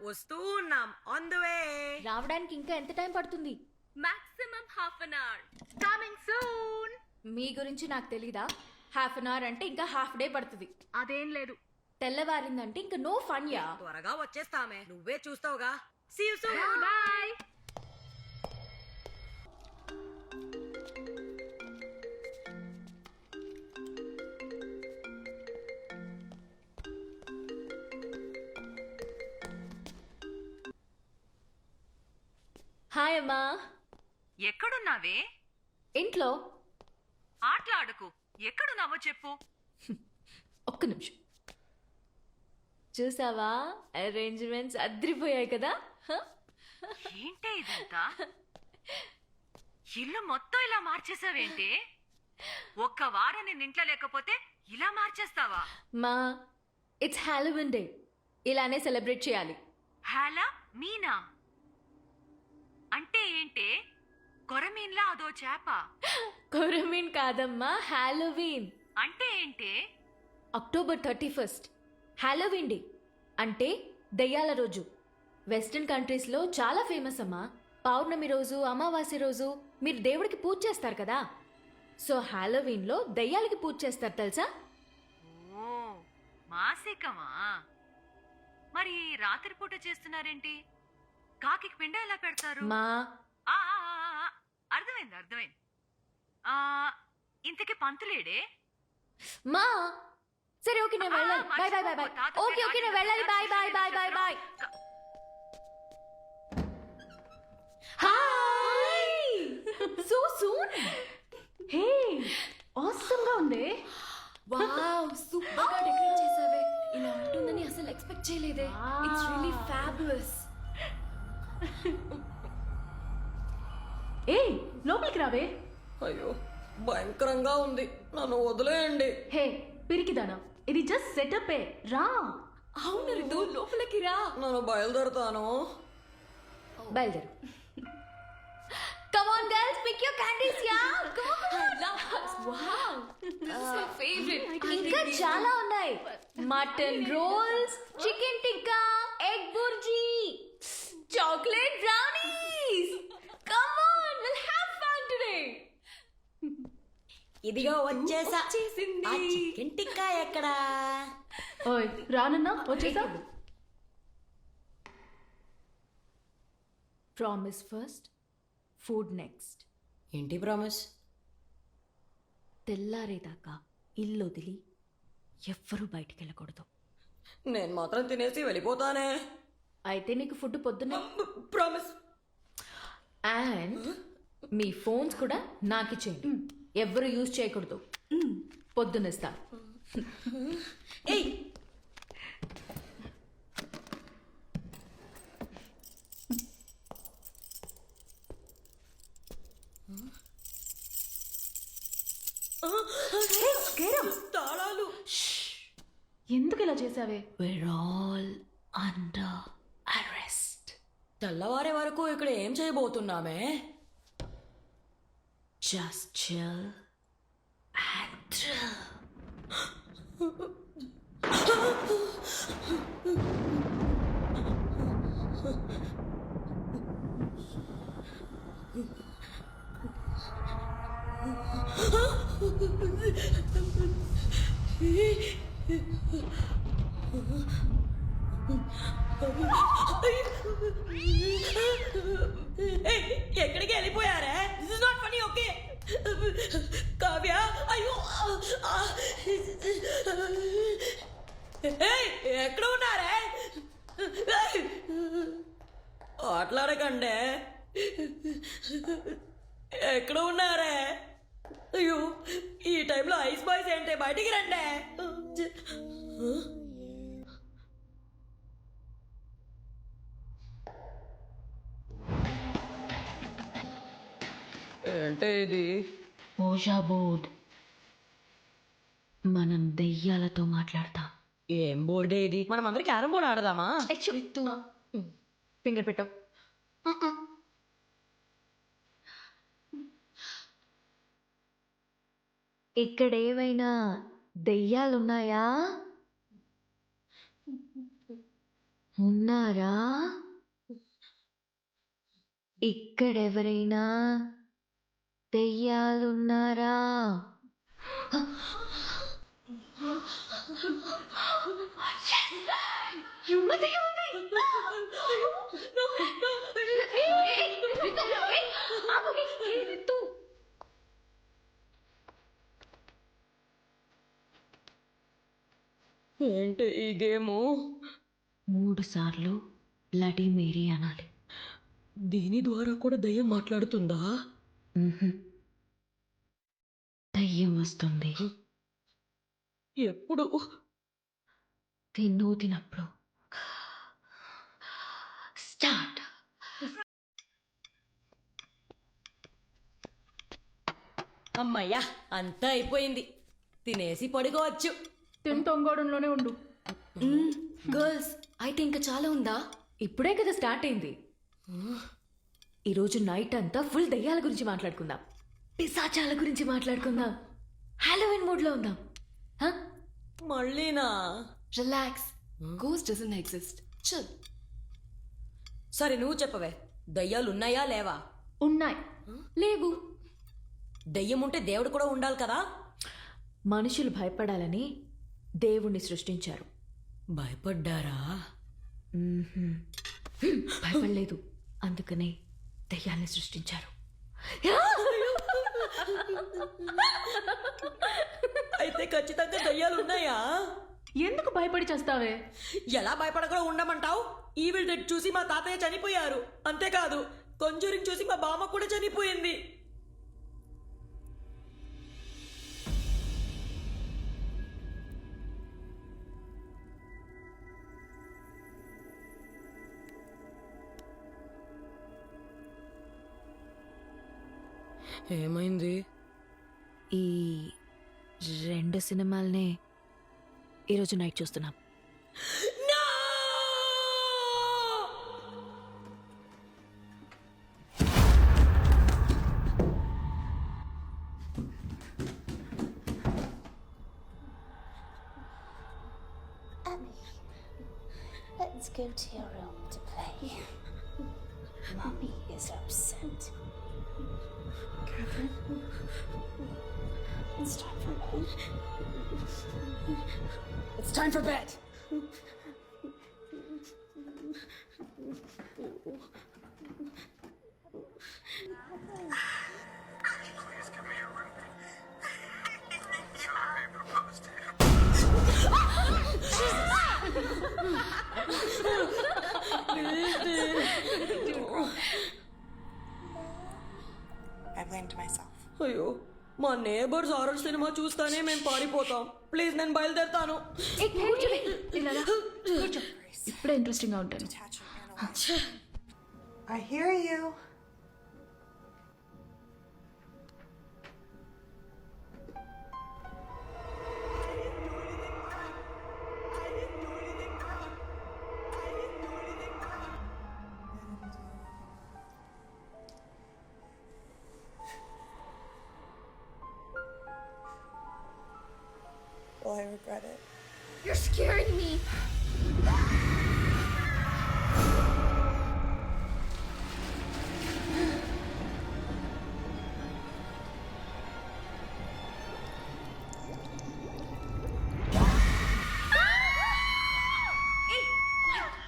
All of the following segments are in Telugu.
వస్తూ ఉన్నాం. On the way. రావడానికి ఇంకా ఎంత టైం పడుతుంది? Maximum half an hour. Coming soon. మీ గురించి నాకు తెలీదా? హాఫ్ అన్ అవర్ అంటే ఇంకా హాఫ్ డే పడుతుంది. అదేం లేదు. తెల్లవారిందంటే ఇంకా నో ఫన్ యా. త్వరగా వచ్చేస్తామే, నువ్వే చూస్తావుగా. See you soon. Bye. Hi అమ్మా. ఎక్కడున్నావే? ఇంట్లో. ఆటలాడకు. ఎక్కడున్నావో చెప్పు. ఒక్క నిమిషం. చూసావా, అరేంజ్మెంట్స్ అద్రిపోయాయి కదా. ఏంటే ఇదంతా? ఇల్లు మొత్తం ఇలా మార్చేసావేంటి? ఒక్క వారం నేను ఇంట్లో లేకపోతే ఇలా మార్చేస్తావా? మా ఇట్స్ హాలోవిన్ డే, ఇలానే సెలబ్రేట్ చేయాలి. హాలా మీనా అంటే ఏంటే? కొరమీన్లా అదో చేప. కొరమీన్ కాదమ్మా, హాలోవీన్. అంటే ఏంటే? అక్టోబర్ 31 హాలోవీన్ డే అంటే దయ్యాల రోజు. వెస్టర్న్ కంట్రీస్లో చాలా ఫేమస్ అమ్మా. పౌర్ణమి రోజు, అమావాస్య రోజు మీరు దేవుడికి పూజ చేస్తారు కదా. సో హాలోవీన్లో దయ్యాలకి పూజ చేస్తారు తెలుసా? ఓ మాసికమా? మరి రాత్రిపూట చేస్తున్నారేంటి? కాకి పిండ ఎలా పెడతారు? మా ఆ, ఆ, ఆ, ఆ, అర్థమైంది అర్థమైంది. ఆ, ఇంతకీ పంతులేడే? మా సరే ఓకే నేను వెళ్ళాలి. Bye bye bye bye. Okay okay నేను వెళ్ళాలి. Bye bye bye bye bye. Hi. So soon. Hey, awesome గా ఉంది. వావ్, సూపర్ గా డెకరేట్ చేసావే. ఇలా ఉంటుందని అసలు ఎక్స్పెక్ట్ చేయలేదే. It's really fabulous. ఏ లోపలికి రావే. అయ్యో భయంకరంగా ఉంది, నన్ను వదిలేయండి. హే పిరికిదానా, ఇది జస్ట్ సెటప్ ఏ. రా. అవును రితు, లోపలికి రా. నన్ను బయలుదేరుతాను. బయలుదేరు. Come on girls, pick your candies, yeah. Go on. Wow. This is my favorite. ఇంకా చాలా ఉన్నాయి. Mutton rolls, chicken tikka, egg bhurji, chocolate brownies. Come on, we'll have fun today. ఇదిగో వచ్చేసా. వచ్చేసింది. ఆ చికెన్ టిక్కా ఎక్కడా? ఓయ్ రానన్నా వచ్చేసా. Promise first, food next. ఏంటి ప్రామిస్? తెల్లారేదాకా ఇల్లు వదిలి ఎవ్వరూ బయటికి వెళ్ళకూడదు. నేను మాత్రం తినేసి వెళ్ళిపోతానే. అయితే నీకు ఫుడ్ పొద్దున్న. ప్రామిస్. అండ్ మీ ఫోన్స్ కూడా నాకు ఇచ్చేయండి. ఎవ్వరు యూజ్ చేయకూడదు. పొద్దునిస్తా. ఏయ్ తాళాలు. ఎందుకు ఇలా చేసావే? We're all under arrest. తెల్లవారే వరకు ఇక్కడ ఏం చేయబోతున్నామే? Just chill and thrill. ఎక్కడికి వెళ్ళిపోయారే? This is not funny. Okay Kavya, అయ్యో ఎక్కడ ఉన్నారే? ఆటలాడకండే. ఎక్కడ ఉన్నారే? అయ్యో ఈ టైంలో ఐస్ బాయ్స్ ఏంటే? బయటికి రండి. ఏంటే ఇది? ఓషా బోర్డ్. మనం దెయ్యాలతో మాట్లాడతాం. ఏం బోర్డే ఇది? మనం అందరికి క్యారం బోర్డ్ ఆడదామా? ఫింగర్ పెట్టు. ఇక్కడ ఏమైనా దెయ్యాలున్నాయా? ఉన్నారా ఇక్కడెవరైనా దెయ్యాలున్నారా? ఏంటి ఈ గేము? 3 సార్లు బ్లడీ మేరీ అనాలి. దీని ద్వారా కూడా దయ్యం మాట్లాడుతుందా? దయ్యం వస్తుంది. ఎప్పుడు? తిన్నప్పుడు. స్టార్ట్. అమ్మయ్యా, అంతా అయిపోయింది. తినేసి పడుకోవచ్చు. తొంగోడంలోనే ఉండు. గర్ల్స్ అయితే ఇంకా చాలా ఉందా? ఇప్పుడే కదా స్టార్ట్ అయింది. ఈరోజు నైట్ అంతా ఫుల్ దయ్యాల గురించి మాట్లాడుకుందాం, పిశాచాల గురించి మాట్లాడుకుందాం, హాలోవిన్ మూడ్ లో ఉందాం. మళ్ళీనా? Relax, ghost doesn't exist. Chill. సరే నువ్వు చెప్పవే, దయ్యాలు ఉన్నాయా లేవా? ఉన్నాయి. లేవు. దయ్యం ఉంటే దేవుడు కూడా ఉండాలి కదా? మనుషులు భయపడాలని దేవుణ్ణి సృష్టించారు. భయపడ్డారా? భయపడలేదు, అందుకనే దయ్యాల్ని సృష్టించారు. అయితే ఖచ్చితంగా దయ్యాలు ఉన్నాయా? ఎందుకు భయపడి చేస్తావే? ఎలా భయపడకుండా ఉండమంటావు? ఈవిల్ డెడ్ చూసి మా తాతయ్య చనిపోయారు. అంతేకాదు, కొంజూరింగ్ చూసి మా బామ్మ కూడా చనిపోయింది. ఏమైంది? ఈ 2 సినిమాల్నే ఈరోజు నైట్ చూస్తున్నాం. Let's go to your room to play. Mommy is upset. Catherine, it's time for bed. It's time for bed. I blamed myself. అయ్యో, మా నేబర్స్ హారర్ సినిమా చూస్తానే మేము పారిపోతాం. ప్లీజ్, నేను బయలుదేరుతాను. ఇప్పుడే ఇంట్రెస్టింగ్ గా ఉంటుంది. Detach your inner life. I hear you. Will I regret it? You're scaring me.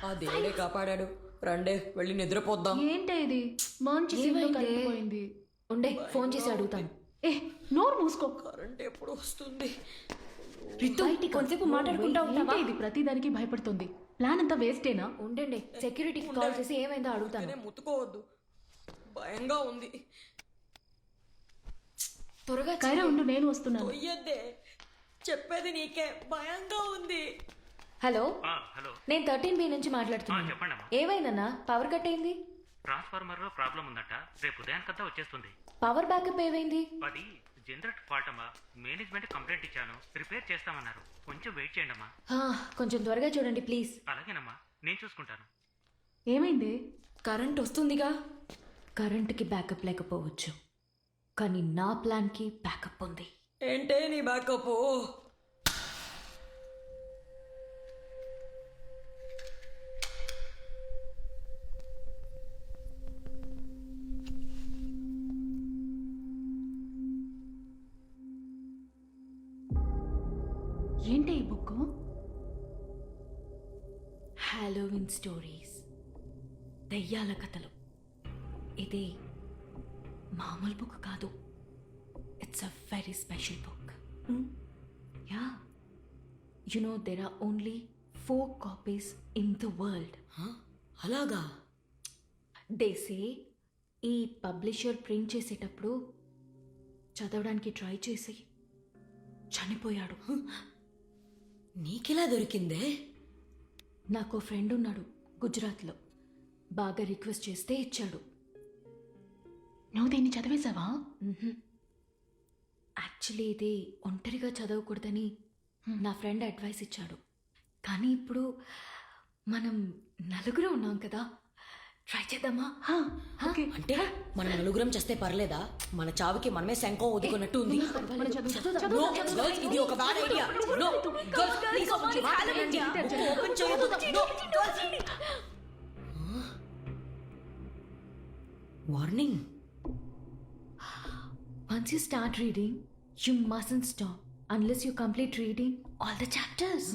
ఆ దేవుడే కాపాడాడు. రండే, వెళ్ళి నిద్రపోద్దాం. ఏంటే ఇది? మంచి సినిమా ఏమైంది? కలిగిపోయింది. ఉండే, ఫోన్ చేసి అడుగుతాను. ఏ, నోరు మూసుకో. కరెంట్ ఎప్పుడు వస్తుంది? కొంతసేపు మాట్లాడుకుంటా ఉంటావా? ఏంటి ఇది? ప్రతిదానికి భయపడుతుంది. ప్లాన్ అంతా వేస్టేనా? ఉండండి, సెక్యూరిటీకి కాల్ చేసి ఏమైందో అడుగుతాను. నేనే ముట్టుకోవద్దు, భయంగా ఉంది. త్వరగా కైరా ఉండు, నేను వస్తున్నాను. తొయ్యద్దే, చెప్పేది నీకే, భయంగా ఉంది. హలో, హలో, నేను 13B నుంచి మాట్లాడుతున్నాను. చెప్పండమ్మా. ఏమైందన్నా? పవర్ కట్ అయింది. ట్రాన్స్ఫార్మర్ లో ప్రాబ్లం ఉందట, రేపు ఉదయానికంతా వచ్చేస్తుంది. పవర్ బ్యాకప్ ఏమైంది? అది జనరేటర్ ఫాల్ట్ అమ్మా. మేనేజ్మెంట్ కంప్లైంట్ ఇచ్చాను, రిపేర్ చేస్తామన్నారు. కొంచెం వెయిట్ చేయండి అమ్మా. కొంచెం త్వరగా చూడండి ప్లీజ్. అలాగేనమ్మా, నేను చూసుకుంటాను. ఏమైంది? కరెంట్ వస్తుందిగా. కరెంటుకి బ్యాకప్ లేకపోవచ్చు, కానీ నా ప్లాన్కి బ్యాకప్ ఉంది. ఏంటే నీ బ్యాకప్? హాలోవిన్ స్టోరీస్, దెయ్యాల కథలు. ఇది మామూలు బుక్ కాదు. It's a very special book. Yeah, you know there are only 4 copies in the world. అలాగా? దే సే ఈ పబ్లిషర్ ప్రింట్ చేసేటప్పుడు చదవడానికి ట్రై చేసి చనిపోయాడు. నీకెలా దొరికిందే? నాకు ఫ్రెండ్ ఉన్నాడు గుజరాత్లో. బాగా రిక్వెస్ట్ చేస్తే ఇచ్చాడు. నువ్వు దీన్ని చదివేశావా? యాక్చువల్లీ ఇది ఒంటరిగా చదవకూడదని నా ఫ్రెండ్ అడ్వైస్ ఇచ్చాడు. కానీ ఇప్పుడు మనం నలుగురు ఉన్నాం కదా, ట్రై చేద్దామా? అంటే మన నలుగురం చేస్తే పర్లేదా? మన చావుకి మనమే శంఖం ఒదుకున్నట్టు ఉంది. No, girls, ఇది ఒక bad idea. No, girls, please open చేయొద్దు. No, girls. Warning. Once you start reading, you mustn't stop unless you complete reading all the chapters.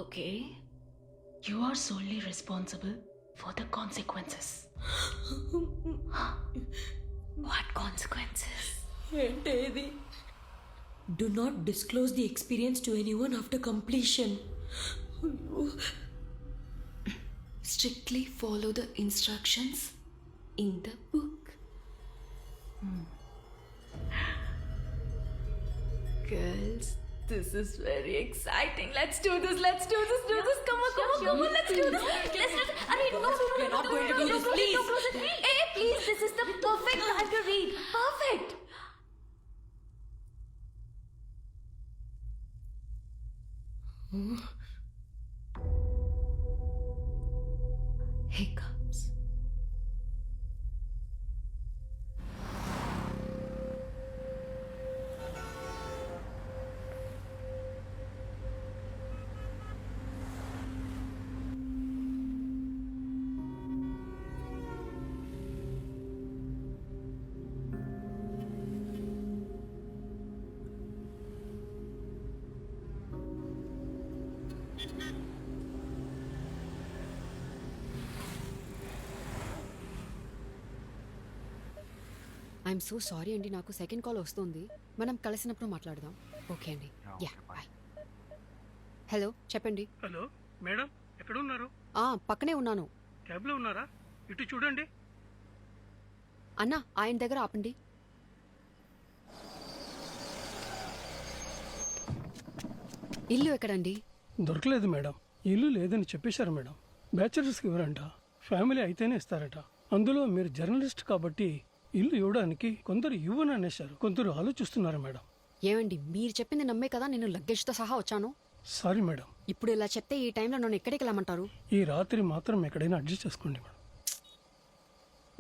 Okay? You are solely responsible for the consequences. What consequences? ఏంటి ఇది? Do not disclose the experience to anyone after completion. Strictly follow the instructions in the book. Girls, this is very exciting. Let's do this. Come on, let's do this. Arey, no. We're not going to do this, please. Hey, please, this is the perfect time to read. Perfect. Hiccups. I'm so sorry అండి, నాకు సెకండ్ కాల్ వస్తుంది. మనం కలిసినప్పుడు మాట్లాడదాం. ఓకే అండి. Yeah, bye. హలో, చెప్పండి. హలో మేడం, ఎక్కడ ఉన్నారు? పక్కనే ఉన్నాను. క్యాబ్లో ఉన్నారా? ఇటు చూడండి. అన్నా, ఆయన దగ్గర ఆపండి. ఇల్లు ఎక్కడండి? దొరకలేదు మేడం. ఇల్లు లేదని చెప్పేశారు మేడం. బ్యాచులర్స్కి ఇవ్వరంట, ఫ్యామిలీ అయితేనే ఇస్తారట. అందులో మీరు జర్నలిస్ట్ కాబట్టి ఇల్లు ఇవ్వడానికి కొందరు ఇవ్వని అనేశారు, కొందరు ఆలోచిస్తున్నారు మేడం. ఏమండి, మీరు చెప్పింది నమ్మే కదా నేను లగేజ్తో సహా వచ్చాను. Sorry madam. ఇప్పుడు ఇలా చెప్తే ఈ టైంలో నన్ను ఎక్కడికి వెళ్ళమంటారు? ఈ రాత్రి మాత్రం ఎక్కడైనా అడ్జస్ట్ చేసుకోండి మేడం.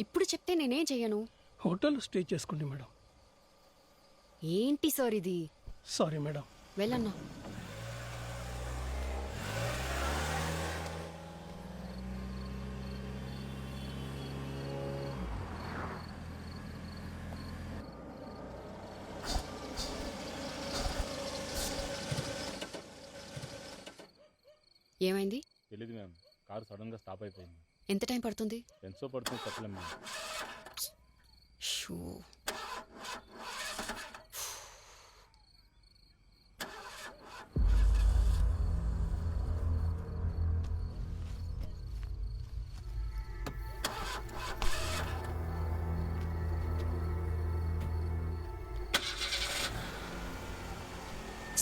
ఇప్పుడు చెప్తే నేనేం చెయ్యను? హోటల్లో స్టే చేసుకోండి మేడం. ఏంటి సార్ ఇది? Sorry madam. వెళ్ళన్నా. ఏమైంది? తెలీదు మ్యామ్, కారు సడన్గా స్టాప్ అయిపోయింది. ఎంత టైం పడుతుంది? ఎంతో పడుతుంది చెప్పలేం మ్యామ్. షూ.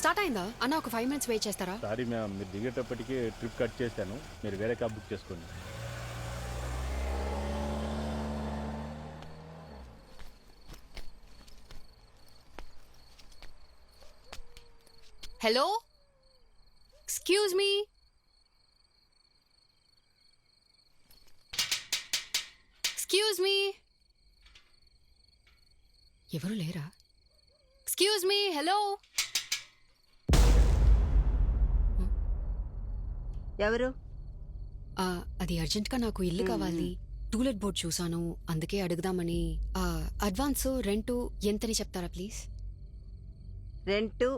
స్టార్ట్ అయిందా? అన్న, ఒక 5 minutes వెయిట్ చేస్తారా? సారీ మ్యామ్, మీరు దిగేటప్పటికి ట్రిప్ కట్ చేశాను. మీరు వేరే క్యాబ్ బుక్ చేసుకోండి. Hello, excuse me. Excuse me. ఎవరు లేరా? Excuse me. హలో. ఎవరు? అది అర్జెంట్గా నాకు ఇల్లు కావాలి. టూలెట్ బోర్డ్ చూసాను, అందుకే అడుగుదామని. అడ్వాన్స్ రెంటు ఎంతని చెప్తారా ప్లీజ్? రెంటు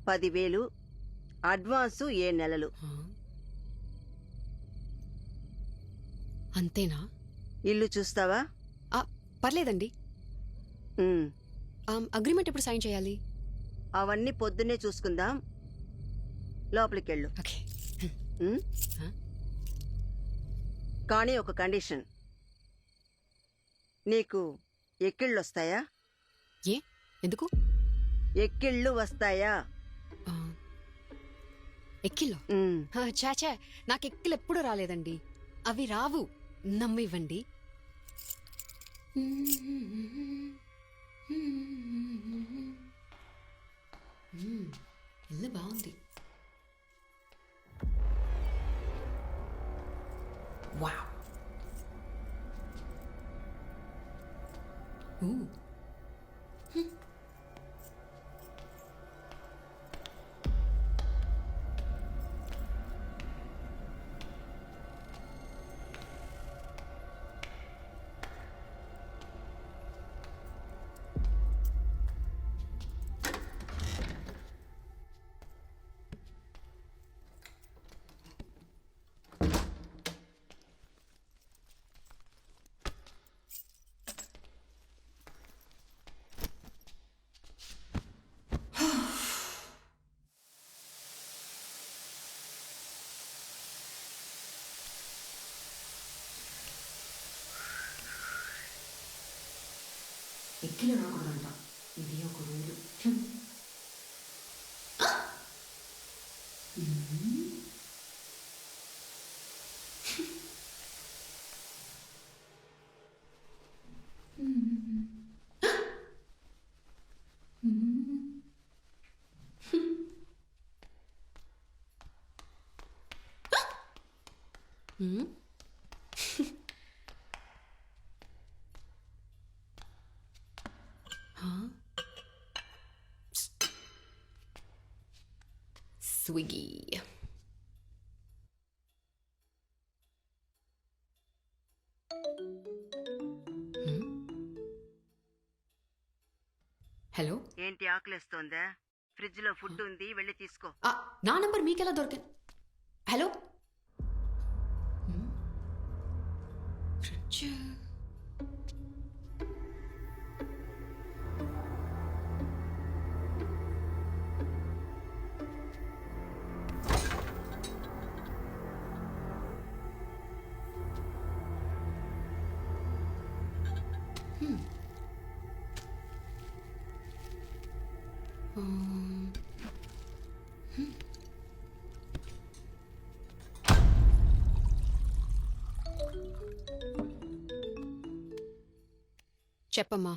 10,000, అడ్వాన్సు 7 నెలలు. అంతేనా? ఇల్లు చూస్తావా? పర్లేదండి. ఉమ్, అగ్రిమెంట్ ఎప్పుడు సైన్ చేయాలి? అవన్నీ పొద్దున్నే చూసుకుందాం. లోపలికెళ్ళు. ఓకే. ఉమ్? కానీ ఒక కండిషన్. నీకు ఎక్కిళ్ళు వస్తాయా? ఏ ఎందుకు? ఎక్కిళ్ళు వస్తాయా? ఎక్కిలో? ఉమ్, చాచా, నాకు ఎక్కిలు ఎప్పుడు రాలేదండి. అవి రావు, నమ్మివ్వండి. ఇల్లు బాగుంది. వావ్. ఎక్కిలు రాకూడదంట, ఇది ఒక రూలు. స్విగ్గీ. హలో, ఏంటి ఆకలిస్తోందా? ఫ్రిడ్జ్ లో ఫుడ్ ఉంది, వెళ్ళి తీసుకో. నా నంబర్ మీకెలా దొరికింది? Hello, fridge. చెప్పమ్మా.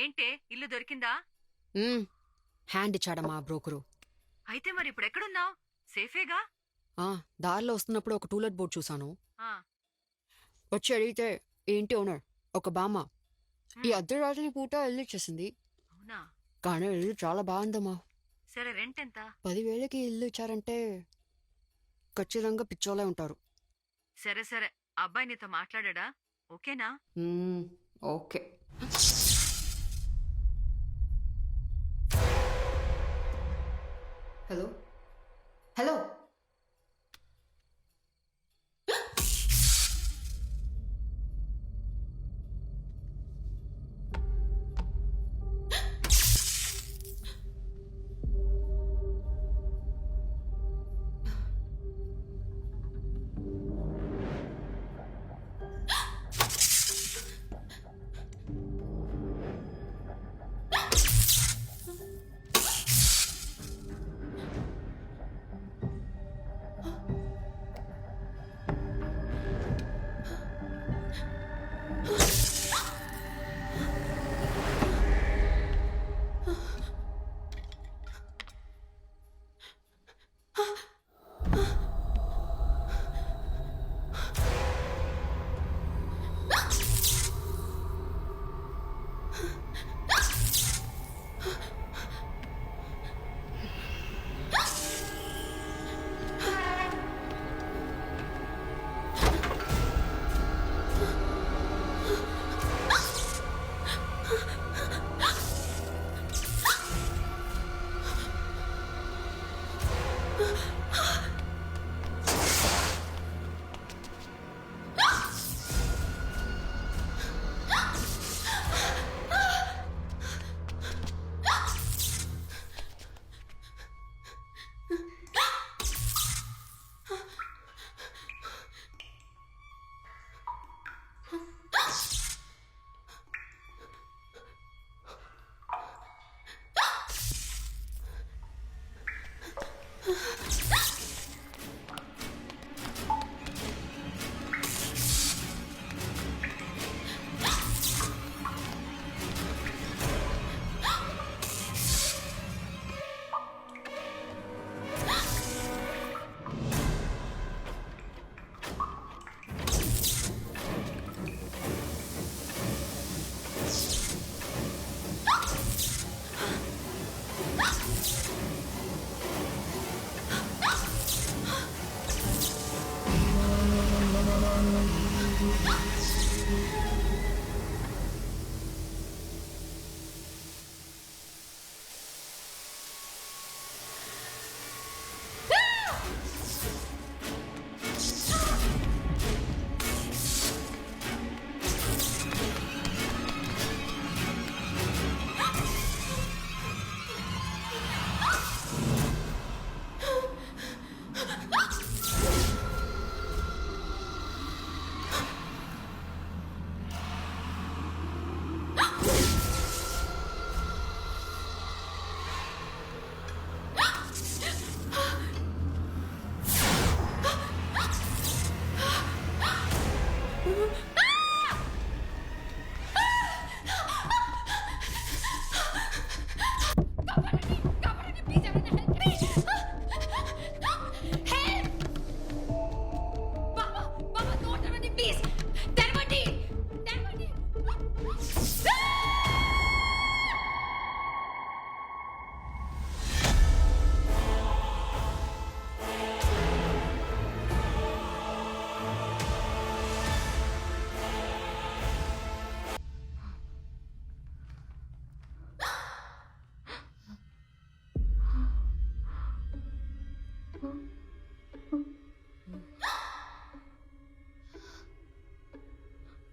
ఏంటే ఇల్లు దొరికిందా? హ్యాండ్ ఇచ్చాడమ్మా బ్రోకరు. అయితే మరి ఇప్పుడు ఎక్కడున్నావు? సేఫేగా? దారిలో వస్తున్నప్పుడు ఒక టూలెట్ బోర్డ్ చూశాను. ఆ, వచ్చి అడిగితే ఏంటి ఓనర్ ఒక బామ్మ ఈ అర్ధరాత్రి పూట ఇల్లు ఇచ్చేసింది. అవునా? కానీ ఇల్లు చాలా బాగుందమ్మా. సరే, రెంట్ ఎంత? 10,000కి ఇల్లు ఇచ్చారంటే ఖచ్చితంగా పిచ్చోలే ఉంటారు. సరే సరే, అబ్బాయి నీతో మాట్లాడా? ఓకేనా? ఓకే. హలో హలో,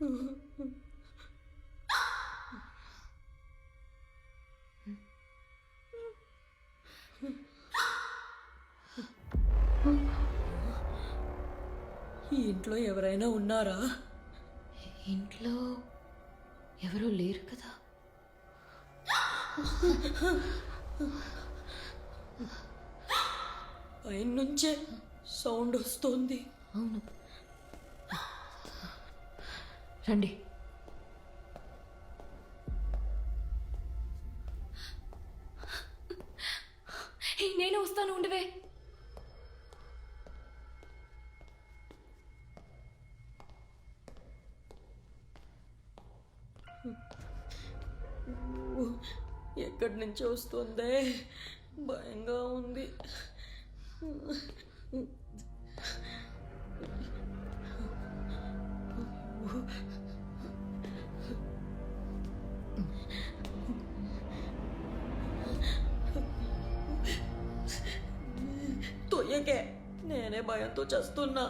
ఈ ఇంట్లో ఎవరైనా ఉన్నారా? ఇంట్లో ఎవరూ లేరు కదా. పైనుంచే సౌండ్ వస్తుంది. అవును, రండి. నేను వస్తాను, ఉండవే. ఎక్కడి నుంచి వస్తుందే? భయంగా ఉంది. తొయ్యకే, నేనే భయంతో చేస్తున్నా.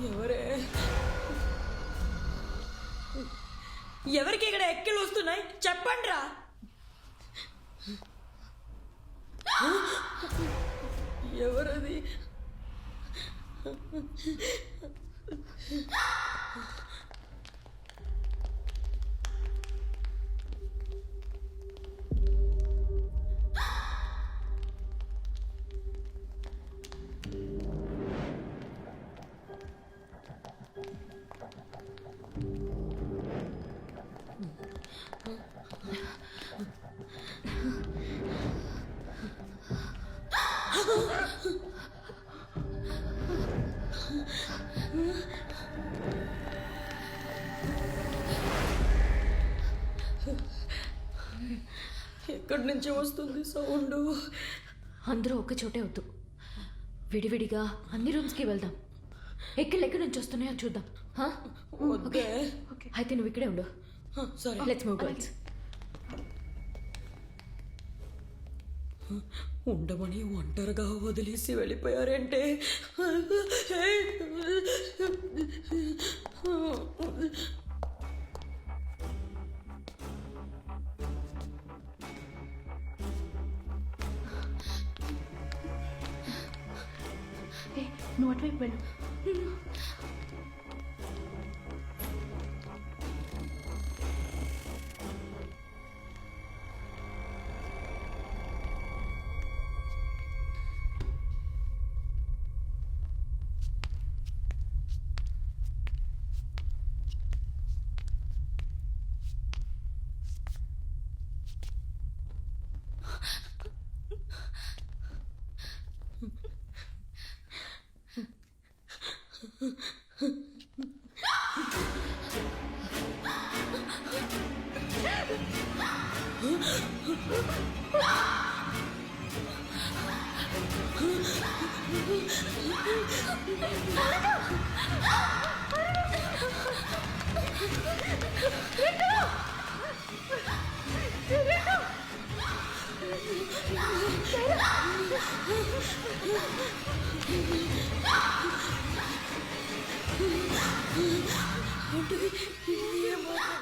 ఎవరే? ఎవరికి ఇక్కడ ఎక్కిలు వస్తున్నాయి? చెప్పండి రా. ఎవరది? ఎక్కడి నుంచి వస్తుంది సౌండ్? అందరూ ఒక్క చోటే వద్దు, విడివిడిగా అన్ని రూమ్స్కి వెళ్దాం. ఎక్కడి నుంచి వస్తున్నాయో చూద్దాం. ఓకే, అయితే నువ్వు ఇక్కడే ఉండు. సరే, లెట్స్ మూవ్ గర్ల్స్. ఉండమని ఒంటరిగా వదిలేసి వెళ్ళిపోయారంటే. నువ్వు అటువైపు వెళ్ళు.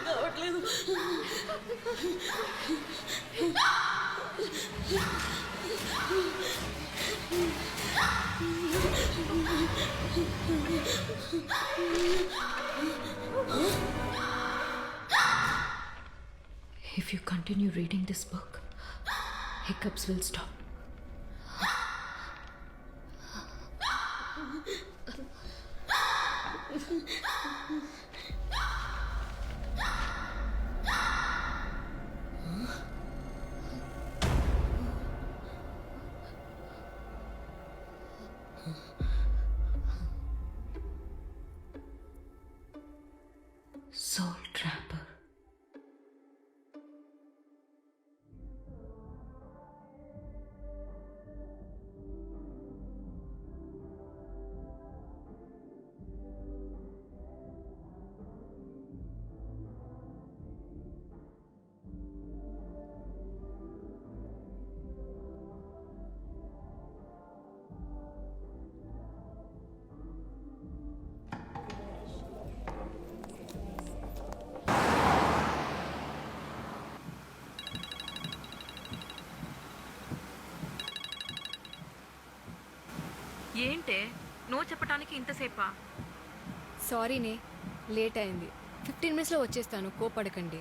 రావట్లేదు. If you continue reading this book, hiccups will stop. Soul Trapper. ఏంటే నో చెప్పడానికి ఇంతసేపా? సారీనే, లేట్ అయింది. 15 మినిట్స్లో వచ్చేస్తాను, కోపడకండి.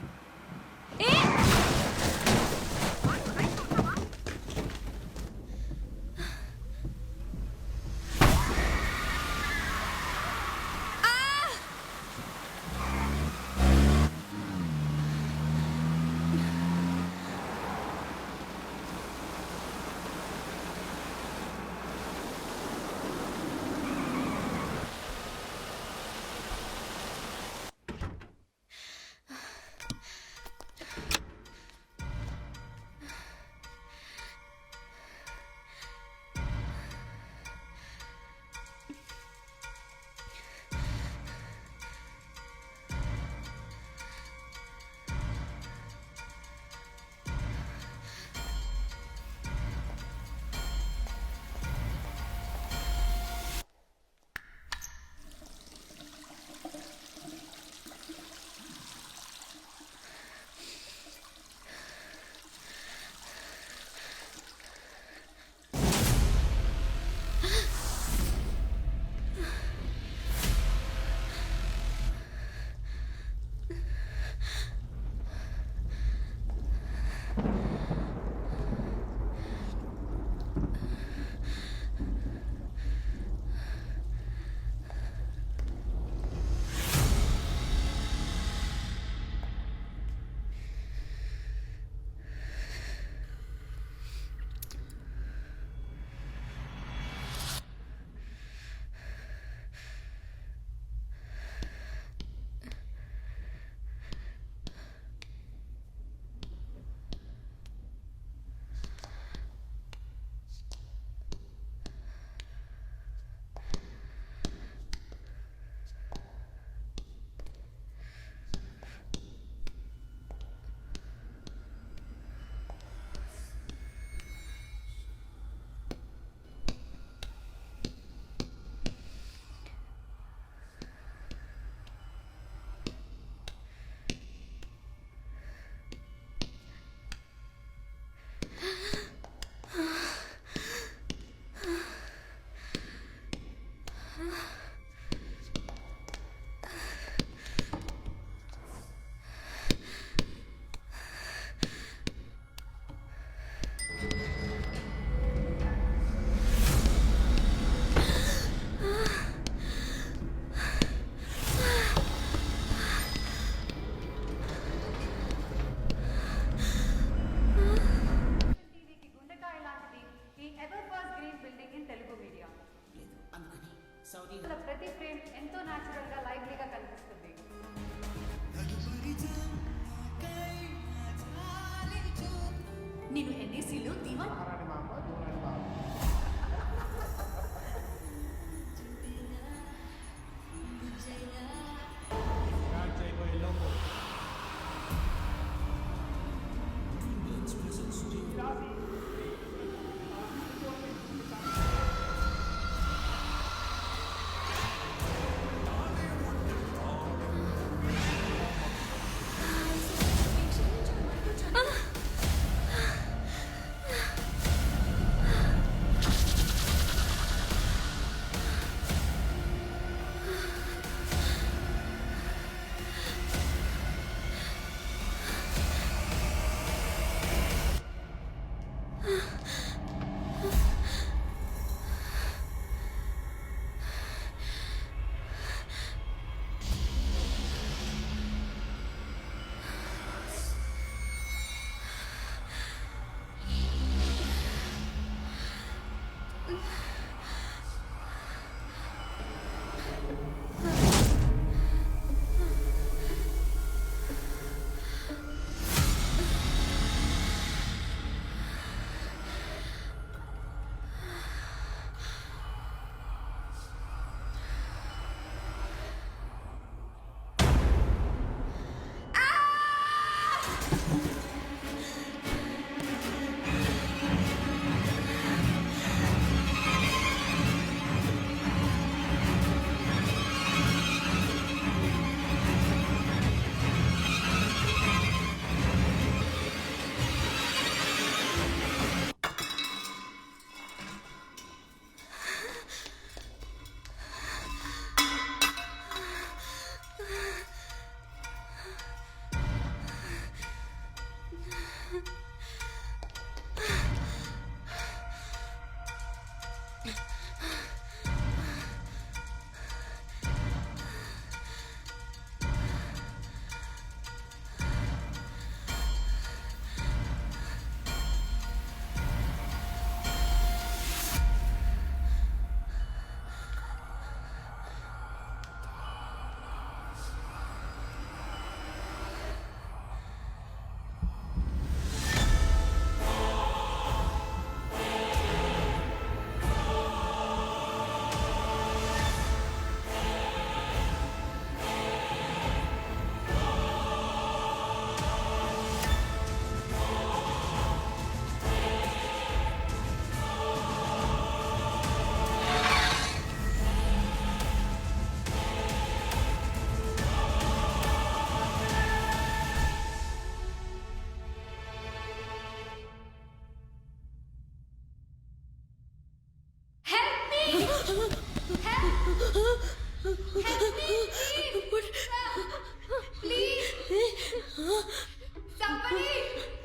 Somebody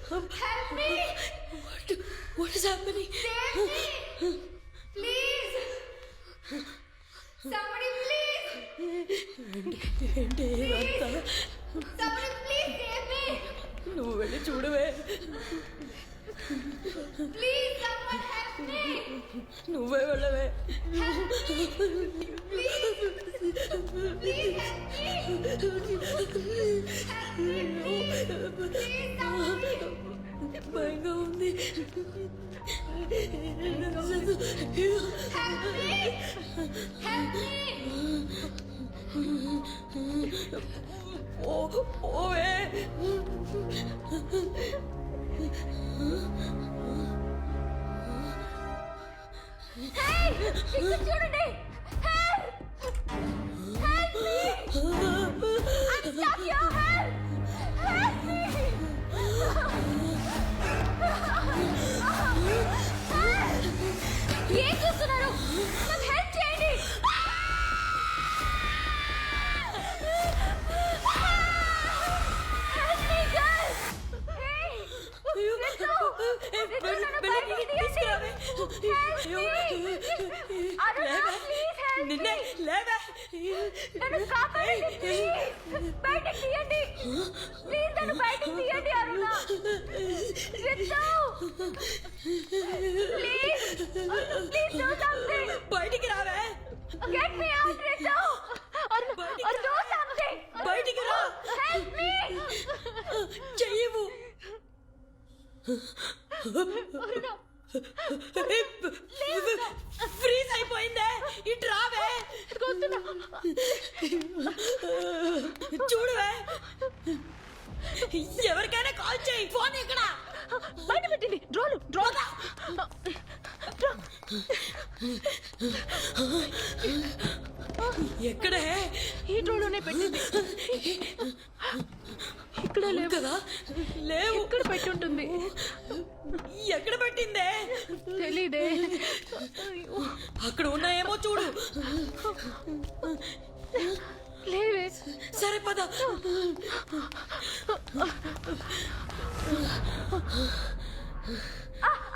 help me! What is happening? Save me! Please! Somebody please! ఏంటి ఇదంతా? Somebody please save me! నువ్వు వెళ్ళి చూడవే. Please someone help me! నువ్వే వెళ్ళవే. Please! Please help me! Help me please! Please somebody! భయంగా ఉంది. Help me! Help me! ఓవే. Hey! ఇక్కడ చూడండి! Help! Help me! I'm stuck here! Help! Help me! Help! ఏం చూస్తున్నారు? నాకు హెల్ప్ చేయండి! Help me, girls! Hey! Ritu! Ritu, నన్ను బయటికి తీయండి! Help me! Aruna, please help me! నిన్నే లేవే. నన్ను కాపాడండి, please! బయటికి తీయండి! ప్లీజ్ నన్ను బయటికి తీయండి, Aruna! Ritu! Please! Please do something! బయటికి రావే. Get me out, Ritu! Or do something! బయటికి రా. Help me! చెయ్యవు. ఫ్రీజ్ అయిపోయిందే. ఇటు రావే. చూడవే. ఎవరికైనా కాల్ చేయి. ఫోన్ ఇక్కడ బయట పెట్టింది డ్రోలు డ్రోల్ ఎక్కడే? ఈ డ్రోలోనే పెట్టింది. ఇక్కడ లేవు కదా. లేవు. ఇక్కడ పెట్టి ఉంటుంది. ఎక్కడ పెట్టిందే? తెలీదే. అక్కడ ఉన్నాయేమో చూడు. లేవే. సరే పద.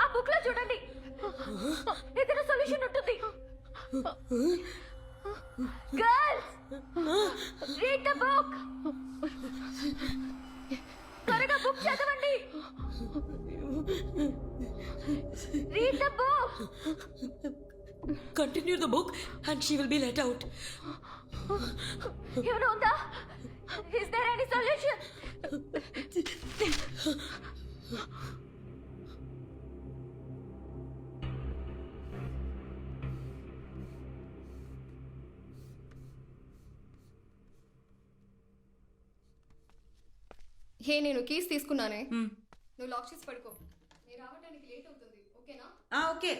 ఆ బుక్ లో చూడండి, ఏదైనా సొల్యూషన్ ఉంటుంది. Girls, read the book. త్వరగా బుక్ చదవండి. Read the book. Continue the book and she will be let out. ఏమైనా ఉందా? Is there any solution? హే, నేను కీస్ తీసుకున్నానే. నువ్వు లాక్ చేసి పడుకో. నేను రావడానికి లేట్ అవుతుంది. ఓకేనా? ఓకే.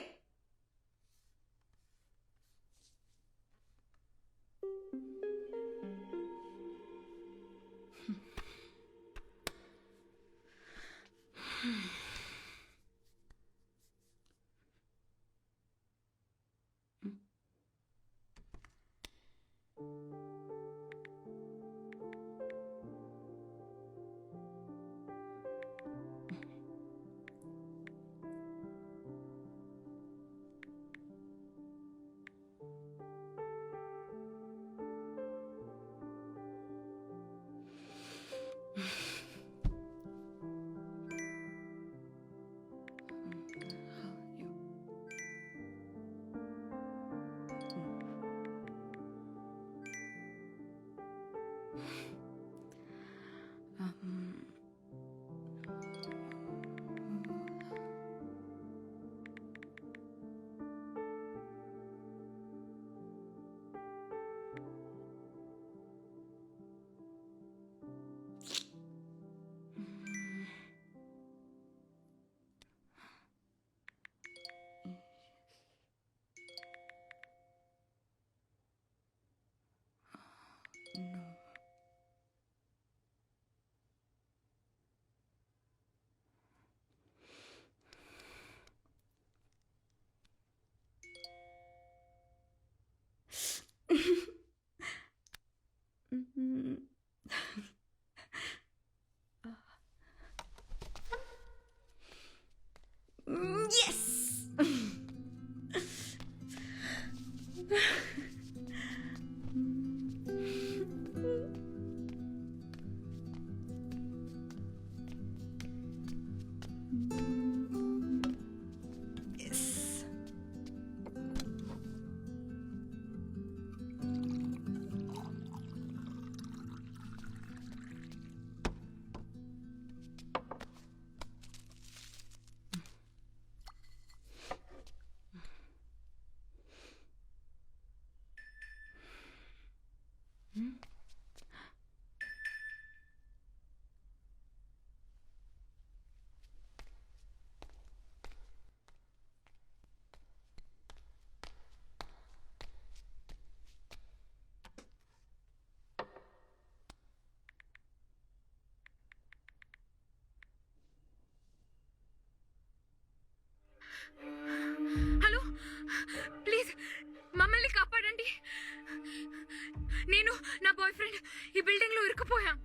హలో, ప్లీజ్ మమ్మల్ని కాపాడండి. నేను నా బాయ్ ఫ్రెండ్ ఈ బిల్డింగ్ లో ఇరుక్కుపోయాం.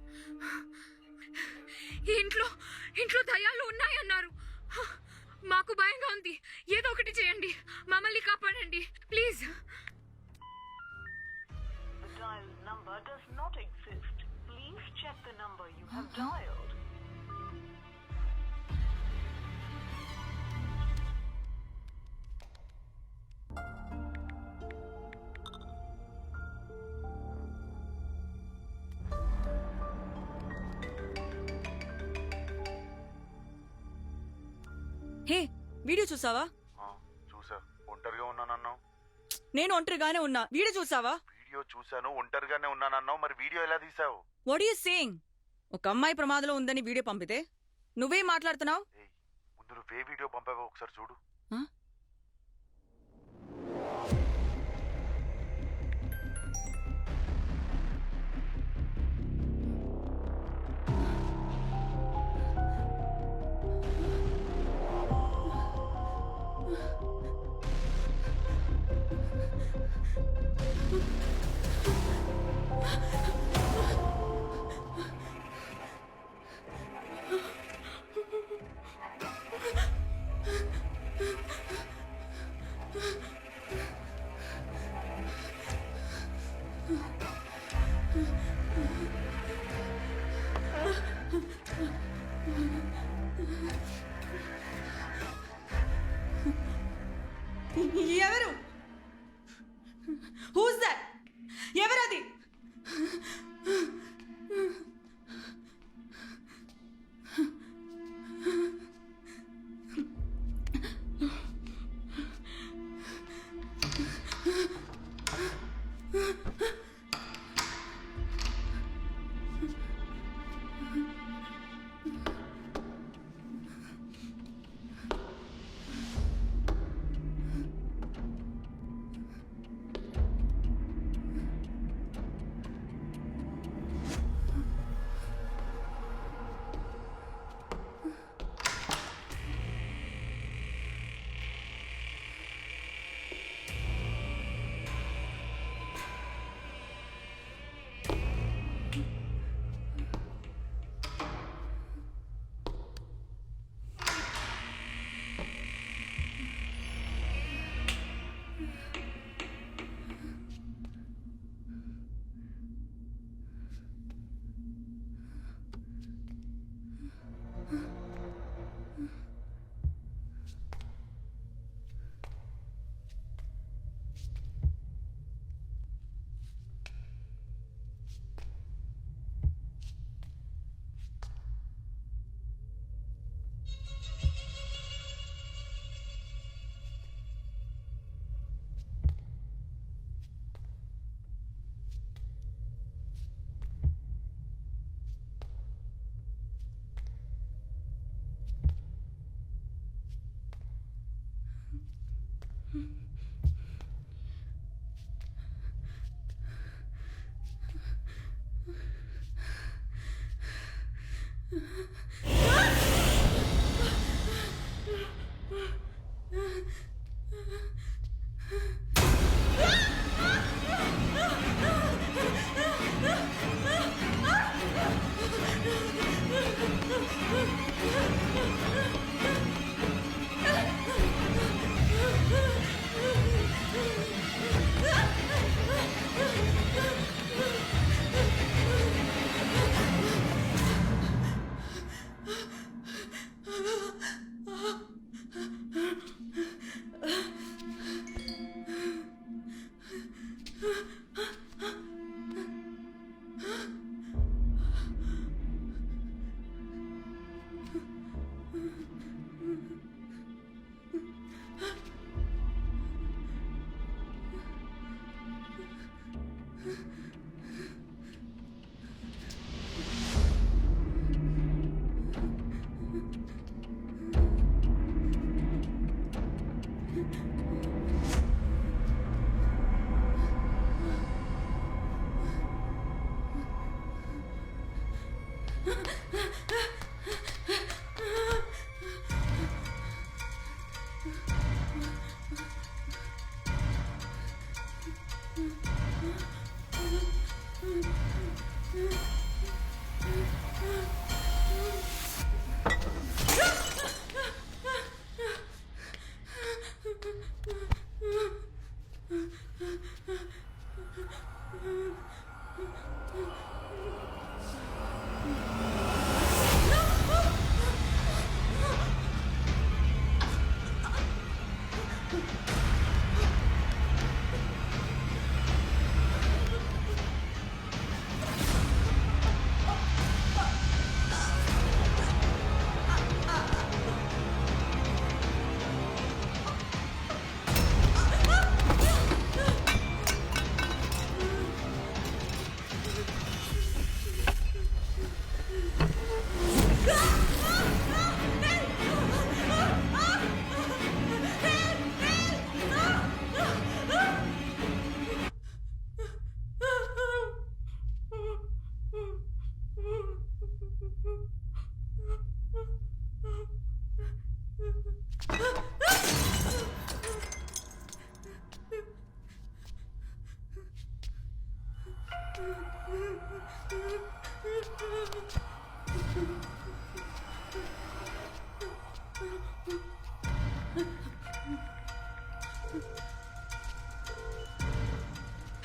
ఈ ఇంట్లో దయ్యాలు ఉన్నాయన్నారు. మాకు భయంగా ఉంది. ఏదో ఒకటి చేయండి, మమ్మల్ని కాపాడండి ప్లీజ్. హే, వీడియో చూసావా? చూసా. ఒంటరిగా ఉన్నానన్నావు. నేను ఒంటరిగానే ఉన్నా. వీడియో చూసావా? వీడియో చూసాను, ఒంటరిగానే ఉన్నానన్నావు. మరి వీడియో ఎలా తీసావు? What you saying? ఒక అమ్మాయి ప్రమాదంలో ఉందని వీడియో పంపితే నువ్వేం మాట్లాడుతున్నావు? ముందు నువ్వే వీడియో పంపావో ఒకసారి చూడు.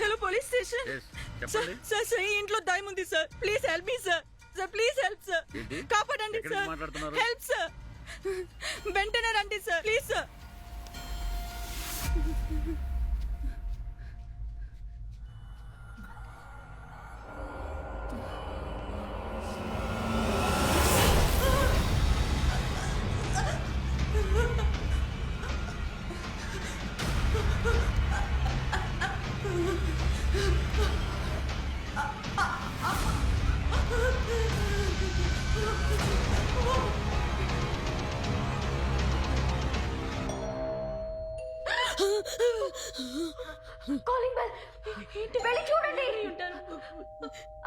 Hello police station. Sir Sri ఇంట్లో దయ్యం ఉంది సార్. Please help me sir. Sir please help sir. కాపాడండి సార్. Help sir. వెంటనే రండి sir please sir. Calling bell. ఏంటి వెళ్ళి చూడండి.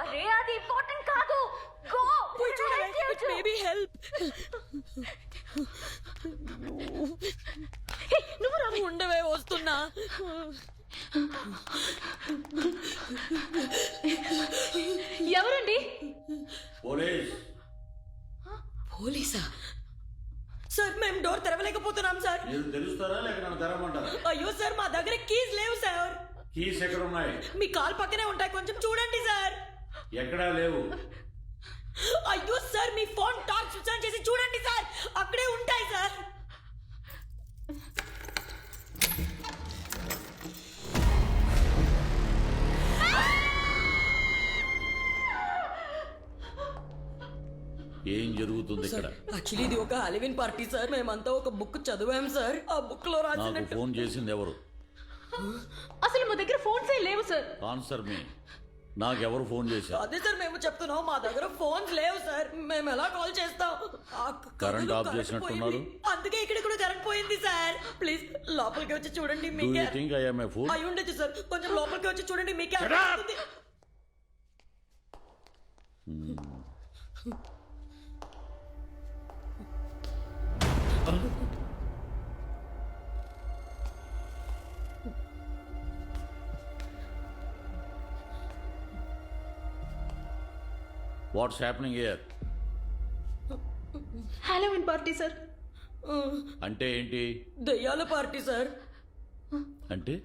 అరే అది ఇంపార్టెంట్ కాదు. గో పోయి చూడండి. It may be help. నువ్వు రా. ఉండవే వస్తున్నా. ఎవరండి? పోలీసా? సార్ మేము డోర్ తెరవలేకపోతున్నాం సార్. తెలుస్తారా లేక నన్ను తెరవమంటారా? అయ్యో సార్ మా దగ్గర కీస్ లేవు సార్. కీస్ ఎక్కడ ఉన్నాయి? మీ కాల్ పక్కనే ఉంటాయి, కొంచెం చూడండి సార్. ఎక్కడా లేవు. అయ్యో sir me phone torch switch on చేసి చూడండి సార్, అక్కడే ఉంటాయి సార్. ఏం జరుగుతుంది ఇక్కడ? యాక్చువల్లీ ఇది ఒక హాలోవీన్ పార్టీ సార్. మేమంతా ఒక బుక్ చదివాం సార్. ఆ బుక్ లో నాకు రాసినట్టు. ఫోన్ చేసింది ఎవరు? అసలు మా దగ్గర ఫోన్స్ ఏ లేవు సార్. ఆన్సర్ మీ. నాకెవరు ఫోన్ చేశారు? అదే సార్ మేము చెప్తున్నాం, మా దగ్గర ఫోన్స్ లేవు సార్. మేము ఎలా కాల్ చేస్తాం? కరెంట్ ఆఫ్ చేసినట్టున్నారు. అందుకే ఇక్కడ కూడా కరెంట్ పోయింది సార్. ప్లీజ్ లోపలికి వచ్చి చూడండి. Do మీకే you think I am a fool? అయి ఉండొచ్చు సార్. కొంచెం లోపలికి వచ్చి చూడండి, మీకే Shut up! అర్థమవుతుంది. What's happening here? Halloween party sir. అంటే ఏంటి? దయ్యాల పార్టీ సార్. అంటే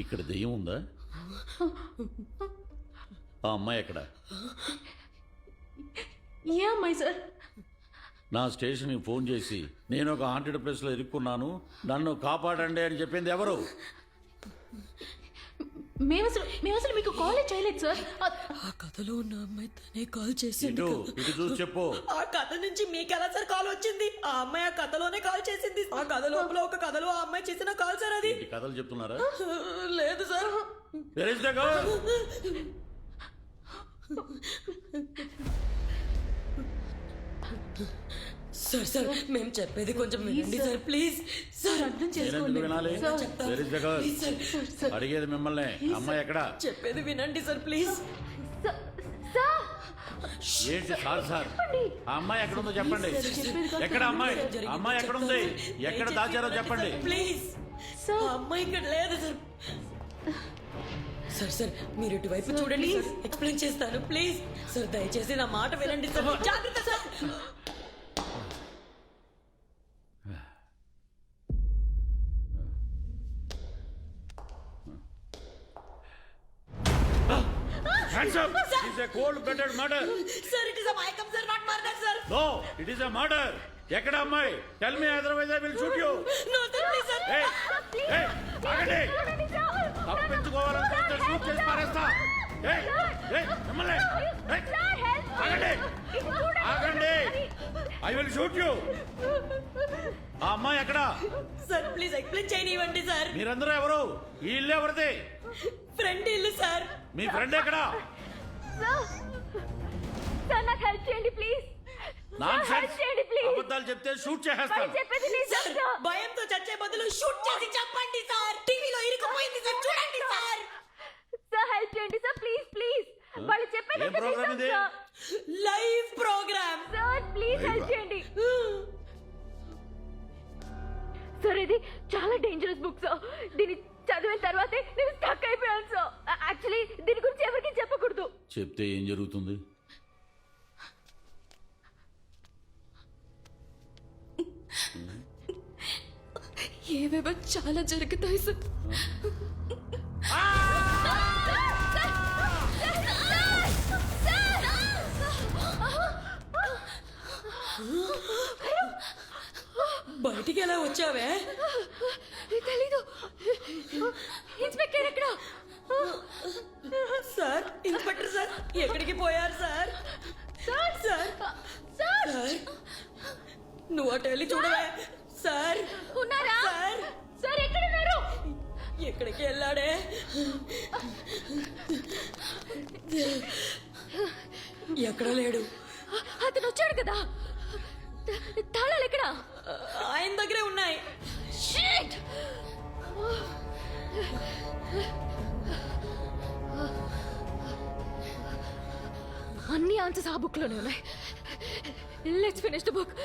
ఇక్కడ దెయ్యం ఉందా? ఆ అమ్మాయి ఎక్కడ? ఏ అమ్మాయి సార్? నా స్టేషన్కి ఫోన్ చేసి నేను ఒక హాంటెడ్ ప్లేస్లో ఇరుక్కున్నాను, నన్ను కాపాడండి అని చెప్పింది ఎవరు? మేము అసలు మీకు కాల్ చేయలేదు సార్. ఆ కథలో ఉన్న అమ్మాయి తనే కాల్ చేసింది. ఇటు చూసి చెప్పు. ఆ కథ నుంచి మీకెలా సార్ కాల్ వచ్చింది? ఆ అమ్మాయి ఆ కథలోనే కాల్ చేసింది. ఆ కథ లోపల ఒక కథలో ఆ అమ్మాయి చేసిన కాల్ సార్ అది. కథలు చెప్తున్నారా? లేదు sir. Where is the girl? Sir sir మేము చెప్పేది కొంచెం వినండి సార్ ప్లీజ్. సార్ అర్థం చేసుకోండి. వినాలి. Where is the girl? అడిగేది మిమ్మల్ని. అమ్మాయి ఎక్కడ? చెప్పేది వినండి సార్ ప్లీజ్. సార్ ఏంటి సార్ ఆ అమ్మాయి ఎక్కడ ఉందో చెప్పండి. ఎక్కడ అమ్మాయి? అమ్మాయి ఎక్కడ ఉంది? ఎక్కడ దాచారో చెప్పండి. ప్లీజ్ అమ్మాయి ఇక్కడ లేదు సార్. సార్ సార్ మీరు ఇటువైపు చూడండి సార్, ఎక్స్ప్లెయిన్ చేస్తాను ప్లీజ్ సార్. దయచేసి నా మాట వినండి సార్. జాగ్రత్త sir. Hands up! It is a cold-blooded murder. Sir, it is a Mayakam, sir, not murder, sir. No, it is a murder. ఎక్కడ అమ్మాయి? Tell me, otherwise I will shoot you. No, sir, please, sir. Hey, hey, ఆగండి. తప్పించుకోవాలనుకుంటే షూట్ చేసి పారేస్తా. Hey, hey, మిమ్మల్ని. Hey, ఆగండి. ఆగండి. I will shoot you. ఆ అమ్మాయి ఎక్కడ? సార్ ప్లీజ్ ఎక్స్ప్లెయిన్ చేయనివ్వండి సార్. మీరందరూ ఎవరు? ఈ ఇల్లు ఎవరిది? ఫ్రెండ్ ఇల్లు సార్. మీ ఫ్రెండ్ ఎక్కడ? సార్ నాకు హెల్ప్ చేయండి ప్లీజ్. నాన్సెన్స్. అబద్ధాలు చెప్తే షూట్ చేసేస్తాను. సార్ భయంతో చచ్చే బదులు షూట్ చేసి చెప్పండి సార్. టీవీలో ఇరుక్కుపోయింది సార్, చూడండి సార్. సార్ హెల్ప్ చేయండి సార్ ప్లీజ్ ప్లీజ్. వాళ్ళు చెప్పేది ఏం ప్రోగ్రామ్ ఇది? Live program. Sir please help చేయండి సార్. ఇది చాలా డేంజరస్ బుక్ సార్. దీన్ని చదివిన తర్వాతే నేను స్టక్ అయిపోయాను సార్. యాక్చువల్లీ దీని గురించి ఎవరికి చెప్పకూడదు. చెప్తే ఏం జరుగుతుంది? ఏవేవో చాలా జరుగుతాయి సార్. బయటికి ఎలా వచ్చావే? తెలీదు. ఇన్స్పెక్టర్ ఎక్కడ? సార్ ఇన్స్పెక్టర్ సార్ ఎక్కడికి పోయారు సార్? సార్ సార్ సార్ నువ్వు అటు వెళ్ళి చూడవే. సార్ ఉన్నారా? సార్ సార్ ఎక్కడ ఉన్నారు? ఎక్కడికి వెళ్ళాడే? ఎక్కడ లేడు. అతను వచ్చాడు కదా. తాళాలు ఎక్కడ? ఆయన దగ్గరే ఉన్నాయి. షిట్! అన్ని ఆన్సర్స్ ఆ బుక్ లోనే ఉన్నాయి. Let's finish the book.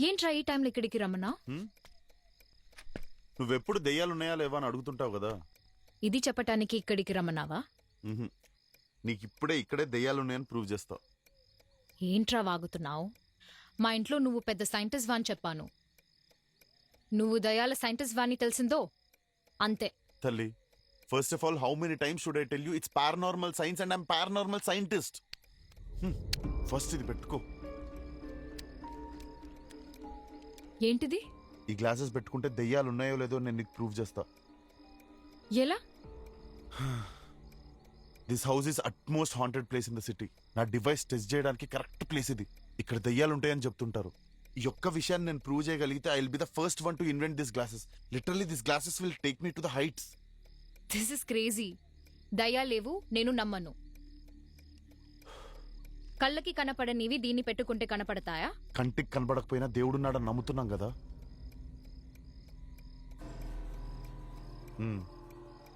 ఏంట్రా ఈ టైంలో ఇక్కడికి రమ్మన్నా? నువ్వెప్పుడు దెయ్యాలున్నాయా లేవా అని అడుగుతుంటావు కదా. ఇది చెప్పటానికి ఇక్కడికి రమ్మన్నావా? నీకు ఇప్పుడే ఇక్కడే దెయ్యాలున్నాయని ప్రూవ్ చేస్తావు. ఏంట్రా వాగుతున్నావు? మా ఇంట్లో నువ్వు పెద్ద సైంటిస్ట్ వాని చెప్పాను. నువ్వు దయాల సైంటిస్ట్ వాని తెలిసిందో అంతే. తల్లి, first of all how many times should I tell you it's paranormal science and I'm paranormal scientist. First ఇది పెట్టుకో. ఏంటిది? ఈ గ్లాసెస్ పెట్టుకుంటే దెయ్యాలు ఉన్నాయో లేదో నేను నీకు ప్రూవ్ చేస్తా. ఎలా? This house is utmost haunted place in the city. నా డివైస్ టెస్ట్ చేయడానికి కరెక్ట్ ప్లేస్ ఇది. ఇక్కడ దెయ్యాలు ఉంటాయని చెప్తుంటారు. ఈ ఒక్క విషయాన్ని నేను ప్రూవ్ చేయగలిగితే I will be the first one to invent this glasses. Literally this glasses will take me to the heights. This is crazy. దయా లేవు, నేను నమ్మను. కళ్ళకి కనపడనివి దీన్ని పెట్టుకుంటే కనపడతాయా? కంటికి కనబడకపోయినా దేవుడున్నాడని నమ్ముతున్నాం కదా.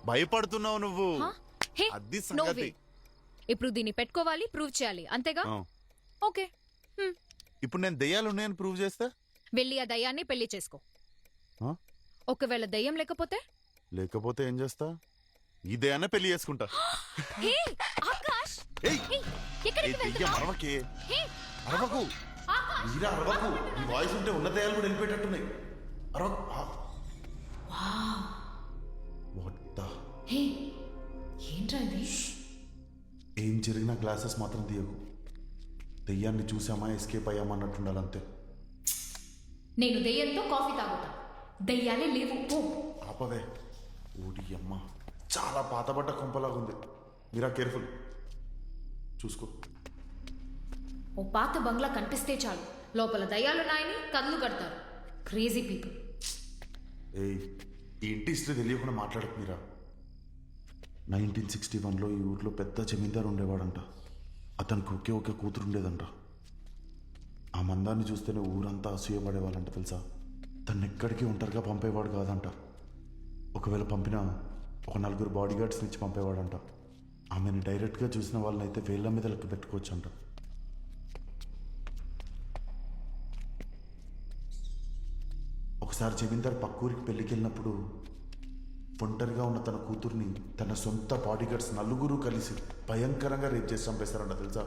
భయపడుతున్నావు నువ్వు. హే, అది no సంగతి. way. ఇప్పుడు దీన్ని పెట్టుకోవాలి, ప్రూవ్ చేయాలి, అంతేగా? ఓకే. ఇప్పుడు నేను దెయ్యాలు ఉన్నాయని ప్రూవ్ చేస్తా. వెళ్ళి ఆ దయ్యాన్ని పెళ్లి చేసుకో. ఒకవేళ దయ్యం లేకపోతే? లేకపోతే ఏం చేస్తా? ఈ దయ్యాన్ని పెళ్లి చేసుకుంటా. హే ఆకాష్, ఎక్కడికి వెళ్తున్నావ్? అరవకే, హే అరవకు. మీరా అరవకు. ఈ వాయిస్ ఉంటే ఉన్న దయ్యాలు కూడా వెళ్ళిపోయేటట్టున్నాయి. అరవకు. హే ఏంట్రా ఇది? ఏం జరిగినా గ్లాసెస్ మాత్రం తీయకు. దెయ్యాన్ని చూసామా ఎస్కేప్ అయ్యామన్నట్టుండాలంతే. నేను దెయ్యంతో కాఫీ తాగుతా. దెయ్యాలే లేవు. ఆపవే. ఓడి అమ్మ. చాలా పాతబడ్డ కొంపలాగా ఉంది. మీరా కేర్ఫుల్ చూసుకో. ఓ పాత బంగ్లా కనిపిస్తే చాలు లోపల దయ్యాలున్నాయని కళ్ళు కడతారు. Crazy people. ఏయ్, ఈ ఇంటి హిస్టరీ తెలియకుండా మాట్లాడకు మీరా. 1961లో ఈ ఊర్లో పెద్ద జమీందారు ఉండేవాడంట. అతనికి ఒకే ఒక కూతురు ఉండేదంట. ఆ మందాన్ని చూస్తేనే ఊరంతా అసూయపడేవాళ్ళంట తెలుసా. తను ఎక్కడికి ఒంటరిగా పంపేవాడు కాదంట. ఒకవేళ పంపినా ఒక 4 బాడీ గార్డ్స్ని ఇచ్చి పంపేవాడంట. ఆమెను డైరెక్ట్గా చూసిన వాళ్ళని అయితే వేళ్ళ మీద లెక్క పెట్టుకోవచ్చంట. ఒకసారి జమీందార్ పక్కూరికి పెళ్ళికి వెళ్ళినప్పుడు ఒంటరిగా ఉన్న తన కూతుర్ని తన సొంత బాడీ గార్డ్స్ 4 కలిసి భయంకరంగా రేప్ చేసి చంపేశారంట తెలుసా.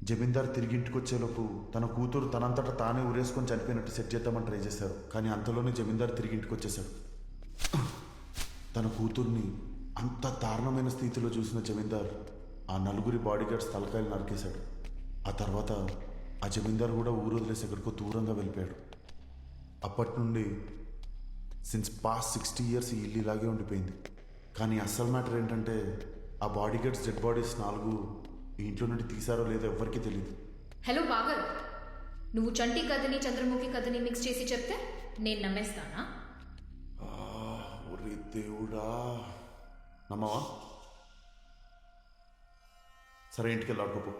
జమీందార్ తిరిగి ఇంటికి వచ్చేలోపు తన కూతురు తనంతటా తానే ఊరేసుకొని చనిపోయినట్టు సెట్ చేద్దామని ట్రై చేశారు. కానీ అంతలోనే జమీందార్ తిరిగి ఇంటికి వచ్చేశాడు. తన కూతుర్ని అంత దారుణమైన స్థితిలో చూసిన జమీందార్ ఆ 4 బాడీ గార్డ్స్ తలకాయలు నరికేశాడు. ఆ తర్వాత ఆ జమీందార్ కూడా ఊరు వదిలేసి ఎక్కడికో దూరంగా వెళ్ళిపోయాడు. అప్పటి నుండి సిన్స్ పాస్ట్ 60 years ఈ ఇల్లు ఇలాగే ఉండిపోయింది. కానీ అసలు మ్యాటర్ ఏంటంటే ఆ బాడీ గార్డ్స్ డెడ్ బాడీస్ 4 ఈ ఇంట్లో నుండి తీసారో లేదో ఎవరికీ తెలియదు. హలో బాగర్, నువ్వు చంటి కథని చంద్రముఖి కథని మిక్స్ చేసి చెప్తే నేను నమ్మేస్తానా? ఒరే దేవుడా, నమ్మవా? సరే ఇంటికి వెళ్ళి ఆడుకోపో.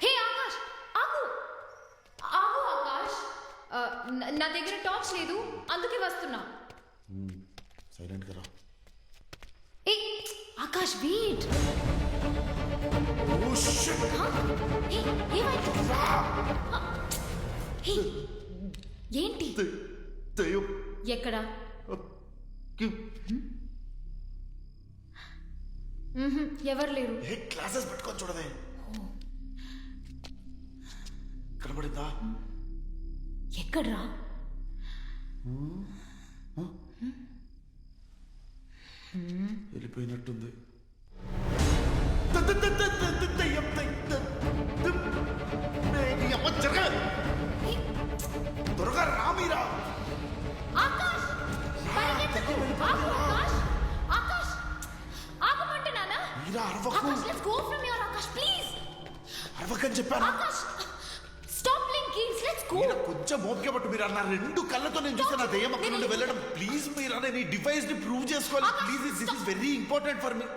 హే ఆకాష్, ఆగు ఆగు ఆకాష్. నా దగ్గర టార్చ్ లేదు, అందుకే వస్తున్నా. సైలెంట్గా రా. ఏ ఆకాష్, వెయిట్. ఏంటి? ఎక్కడ? ఎవరు లేరు. క్లాసెస్ పెట్టుకొని చూడవే. కనబడిందా? ఎక్కడ్రా? వెళ్ళిపోయినట్టుంది. త్వరగా రా మీరా. ఆకాష్, పరిగెత్తకు. ఆగు ఆకాష్. ఆకాష్, ఆగమంటున్నానా? మీరా అరవకు. Akash, let's go from here. Akash, please. అరవకని చెప్పాను. Akash, stop playing games. Let's go. Meera కొంచెం ఓపిక పట్టు. మీరా నా 2 కళ్ళతో నేను చూస్తున్నా దయ్యం అక్కడ నుండి వెళ్ళడం. ప్లీజ్ మీరా, నేను ఈ డివైస్ ని ప్రూవ్ చేసుకోవాలి. Please, this is very important for me.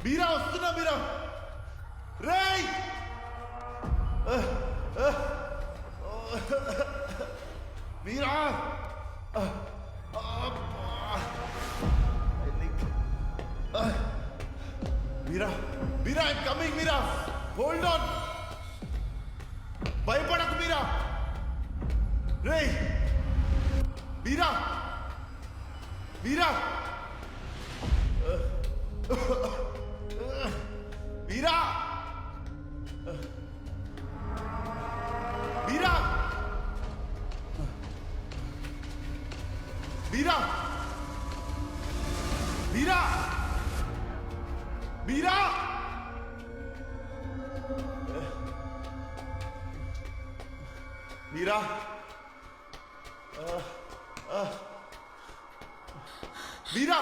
Meera వస్తున్నా. మీరా రేయ్, Meera Meera Meera I'm coming Meera hold on భయపడకు మీరా రే మీరా మీరా మీరా మీరా మీరా మీరా మీరా మీరా మీరా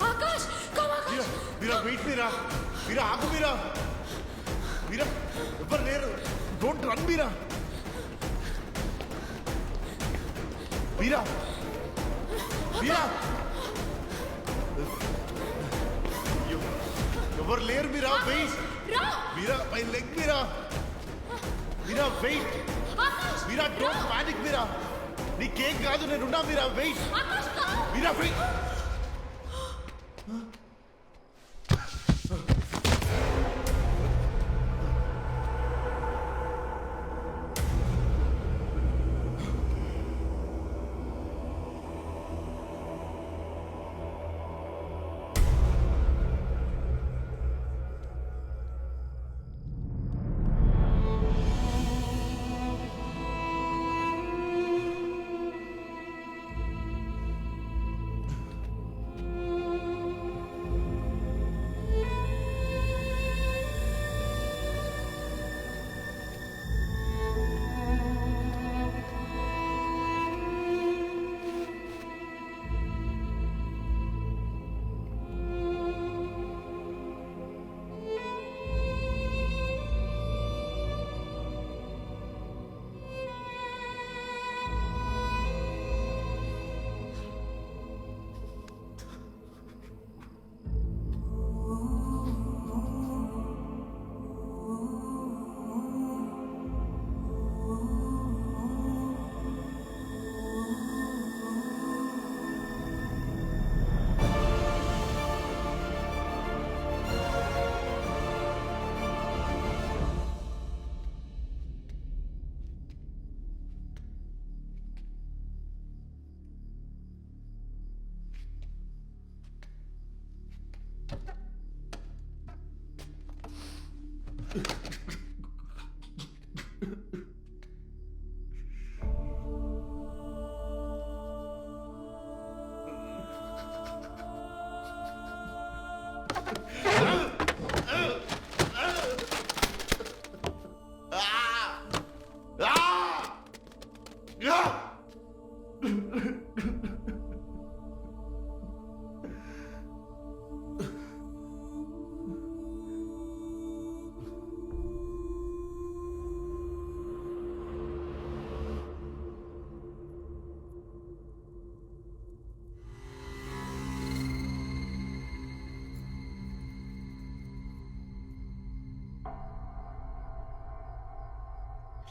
ఆకాష్ మీరా వెయిట్ మీరా మీరా ఆగు మీరా మీరా ఎవరు లేరు డోంట్ రన్ మీరా మీరా మీరా ఎవరు లేరు Meera wait Meera my leg Meera Meera wait Meera don't panic Meera నీకేం కాదు నేనున్నా మీరా వెయిట్ మీరా వెయిట్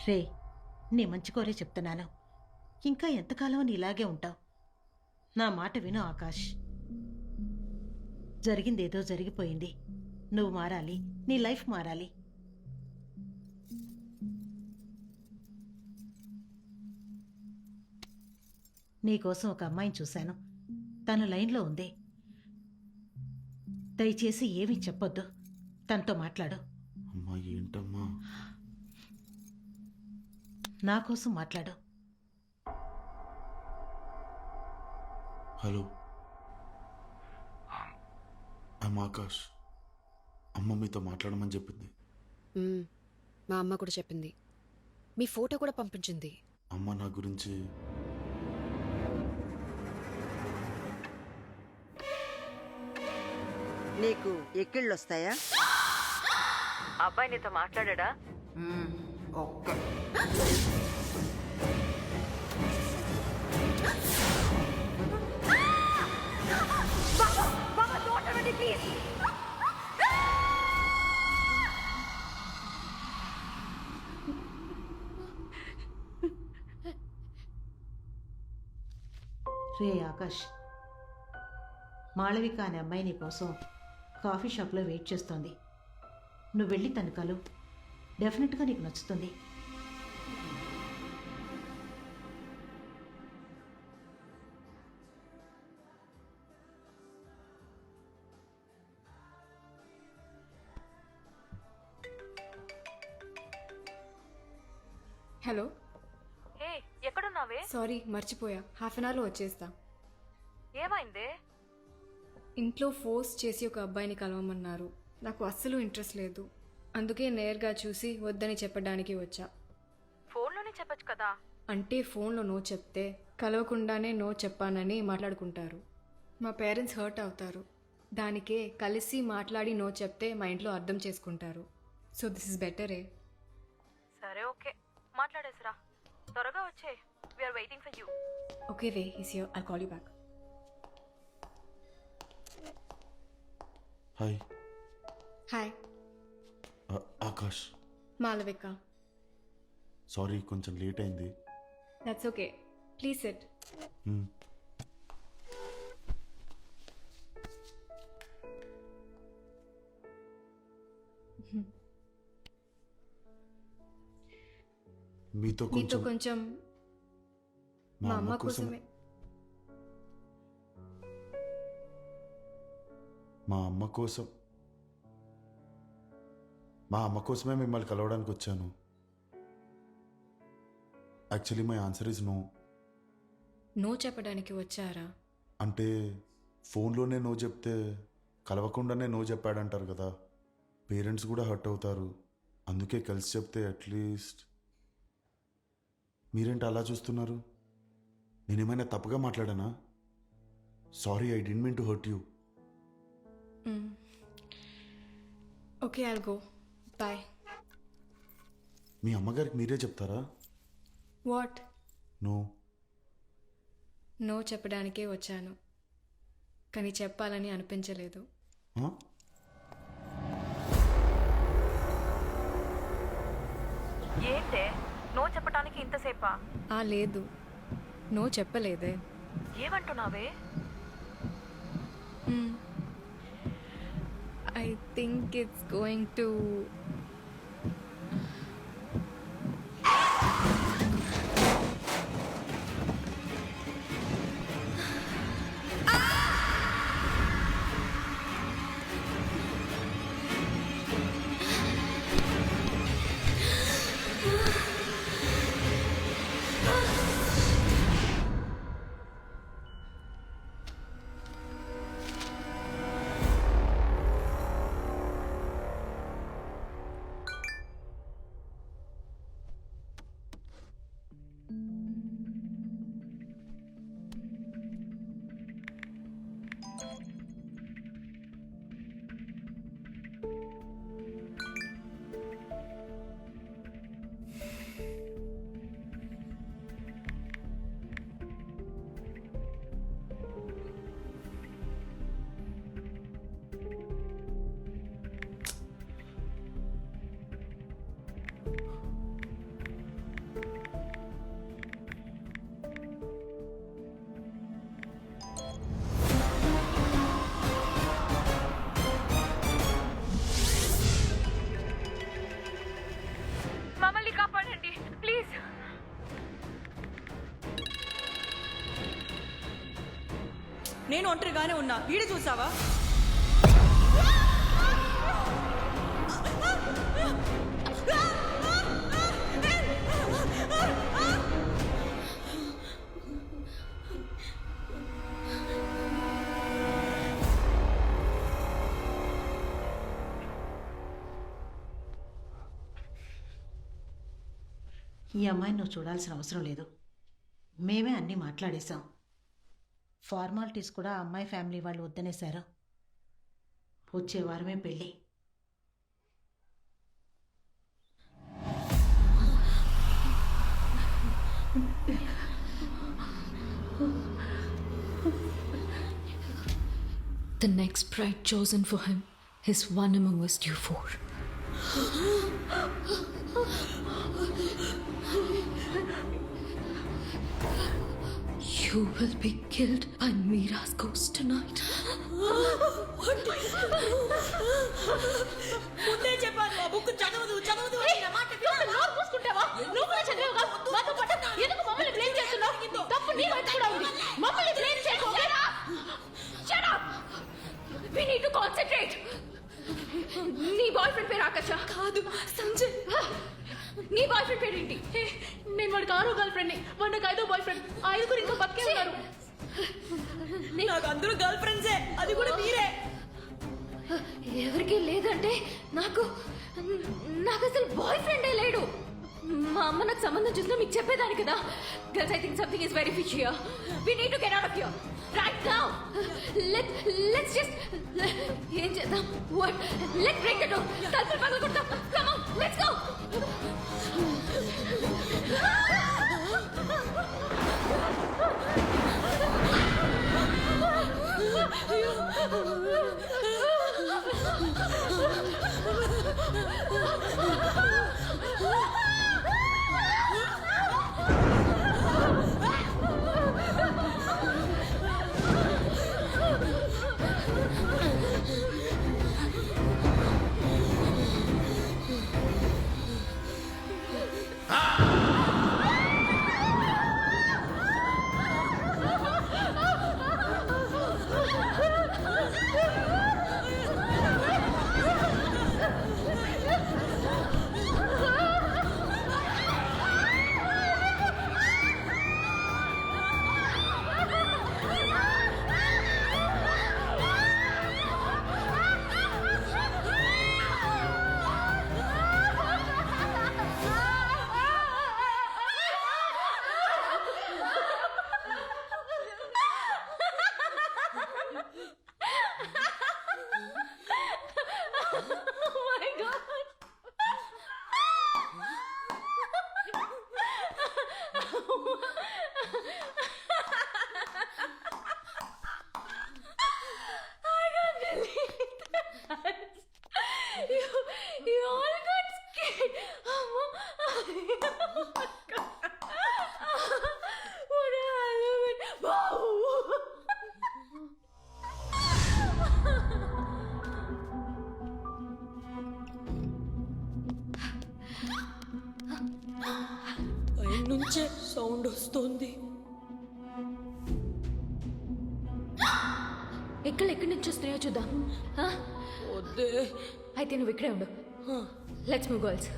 రే నీ మంచి కోరే చెప్తున్నాను. ఇంకా ఎంతకాలం నీ ఇలాగే ఉంటావు? నా మాట విను ఆకాష్. జరిగిందేదో జరిగిపోయింది. నువ్వు మారాలి, నీ లైఫ్ మారాలి. నీకోసం ఒక అమ్మాయిని చూశాను. తను లైన్లో ఉంది. దయచేసి ఏమీ చెప్పొద్దు. తనతో మాట్లాడు. అమ్మా ఏంటమ్మా? నా కోసం మాట్లాడు. Hello, I'm Akash. అమ్మ మీతో మాట్లాడమని చెప్పింది. మా అమ్మ కూడా చెప్పింది. మీ ఫోటో కూడా పంపించింది. అమ్మ నా గురించి నీకు ఎక్కిళ్ళు వస్తాయా? అబ్బాయి నీతో మాట్లాడా? ఓకే. రే ఆకాష్, మాళవిక అనే అమ్మాయి నీ కోసం కాఫీ షాప్లో వెయిట్ చేస్తోంది. నువ్వు వెళ్ళి తను కలు. డెఫినెట్గా నీకు నచ్చుతుంది. హలో, హే ఎక్కడున్నావే? సారీ మర్చిపోయా. హాఫ్ అన్ అవర్లో వచ్చేస్తా. ఏమైందే? ఇంట్లో ఫోర్స్ చేసి ఒక అబ్బాయిని కలవమన్నారు. నాకు అస్సలు ఇంట్రెస్ట్ లేదు. అందుకే నేరుగా చూసి వద్దని చెప్పడానికి వచ్చా. ఫోన్లోనే చెప్పొచ్చు కదా. అంటే ఫోన్లో నో చెప్తే కలవకుండానే నో చెప్పానని మాట్లాడుకుంటారు. మా పేరెంట్స్ హర్ట్ అవుతారు. దానికే కలిసి మాట్లాడి నో చెప్తే మా ఇంట్లో అర్థం చేసుకుంటారు. సో దిస్ ఇస్ బెటరే. సరే ఓకే, మాట్లాడేసిరా. త్వరగా వచ్చే. We're waiting for you. Okay way, is here. I'll call you back. Hi. Hi. Akash. Malavika. Sorry కొంచెం లేట్ అయింది. That's okay, please sit. మీతో కొంచెం మా అమ్మ కోసమే. మా అమ్మ కోసమే మిమ్మల్ని కలవడానికి వచ్చాను. Actually my answer is no. No చెప్పడానికి వచ్చారా? అంటే ఫోన్లోనే నో చెప్తే కలవకుండానే నో చెప్పాడంటారు కదా, పేరెంట్స్ కూడా హర్ట్ అవుతారు. అందుకే కలిసి చెప్తే అట్లీస్ట్. మీరేంటి అలా చూస్తున్నారు? నేనేమైనా తప్పుగా మాట్లాడానా? Sorry, I didn't mean to hurt you. Okay, I'll go. Bye. మీ అమ్మగారికి మీరే చెప్తారా? వాట్? నో. నో చెప్పడానికే వచ్చాను, కానీ చెప్పాలని అనిపించలేదు. ఏంటే నో చెప్పడానికి ఇంతసేపా? లేదు, నో చెప్పలేదే. ఏమంటున్నావే? I think it's going to. మమ్మల్ని కాపాడండి ప్లీజ్. నేను ఒంటరిగానే ఉన్నా, వీడు చూసావా? ఈ అమ్మాయిని నువ్వు చూడాల్సిన అవసరం లేదు. మేమే అన్నీ మాట్లాడేశాం. ఫార్మాలిటీస్ కూడా ఆ అమ్మాయి ఫ్యామిలీ వాళ్ళు వద్దనేశారు. వచ్చే వారమే పెళ్ళి. The next bride chosen for him is one among us due for. You will be killed by Mira's ghost tonight. What? ముందే చెప్పాను ఆ బుక్ చదవదు చదవదు అని నా మాట వినవా? నోరు మూసుకుంటావా? నువ్వు కూడా చదివావుగా? మాతో పాటు ఎందుకు మమ్మల్ని బ్లేమ్ చేస్తున్నావు? తప్పు నీ వైపు కూడా ఉంది. మమ్మల్ని బ్లేమ్ చేయకు. Shut up! We need to concentrate. నీ బాయ్ ఫ్రెండ్ పేరు ఆకాశ కాదు సంజయ్. నీ బాయ్ ఫ్రెండ్ పేరు ఏంటి? నేను వాడికి 6వ గర్ల్ ఫ్రెండ్ ని, వాడు నాకు 5వ బాయ్ ఫ్రెండ్. 5 ఇంకా బతికే ఉన్నారు. నాకు అందరూ గర్ల్ ఫ్రెండ్సే, అది కూడా మీరే. ఎవరికి లేదంటే నాకు అసలు బాయ్ ఫ్రెండే లేడు. మా అమ్మ నాకు సంబంధం చూసినా మీకు చెప్పేదాని కదా. Girls, I think something is very fish here. We need to get out of here right now. Let's just ఏం చేద్దాం? What? Let's break the door. తలుపులు పగలగొడతాం. Come on, let's go. You all got scared. What a Halloween. Wow. పైన నుంచే సౌండ్ వస్తుంది. ఎక్కడి నుంచి వస్తున్నాయో చూద్దాం. వద్దే. అయితే నువ్వు ఇక్కడే ఉండు. Let's move girls.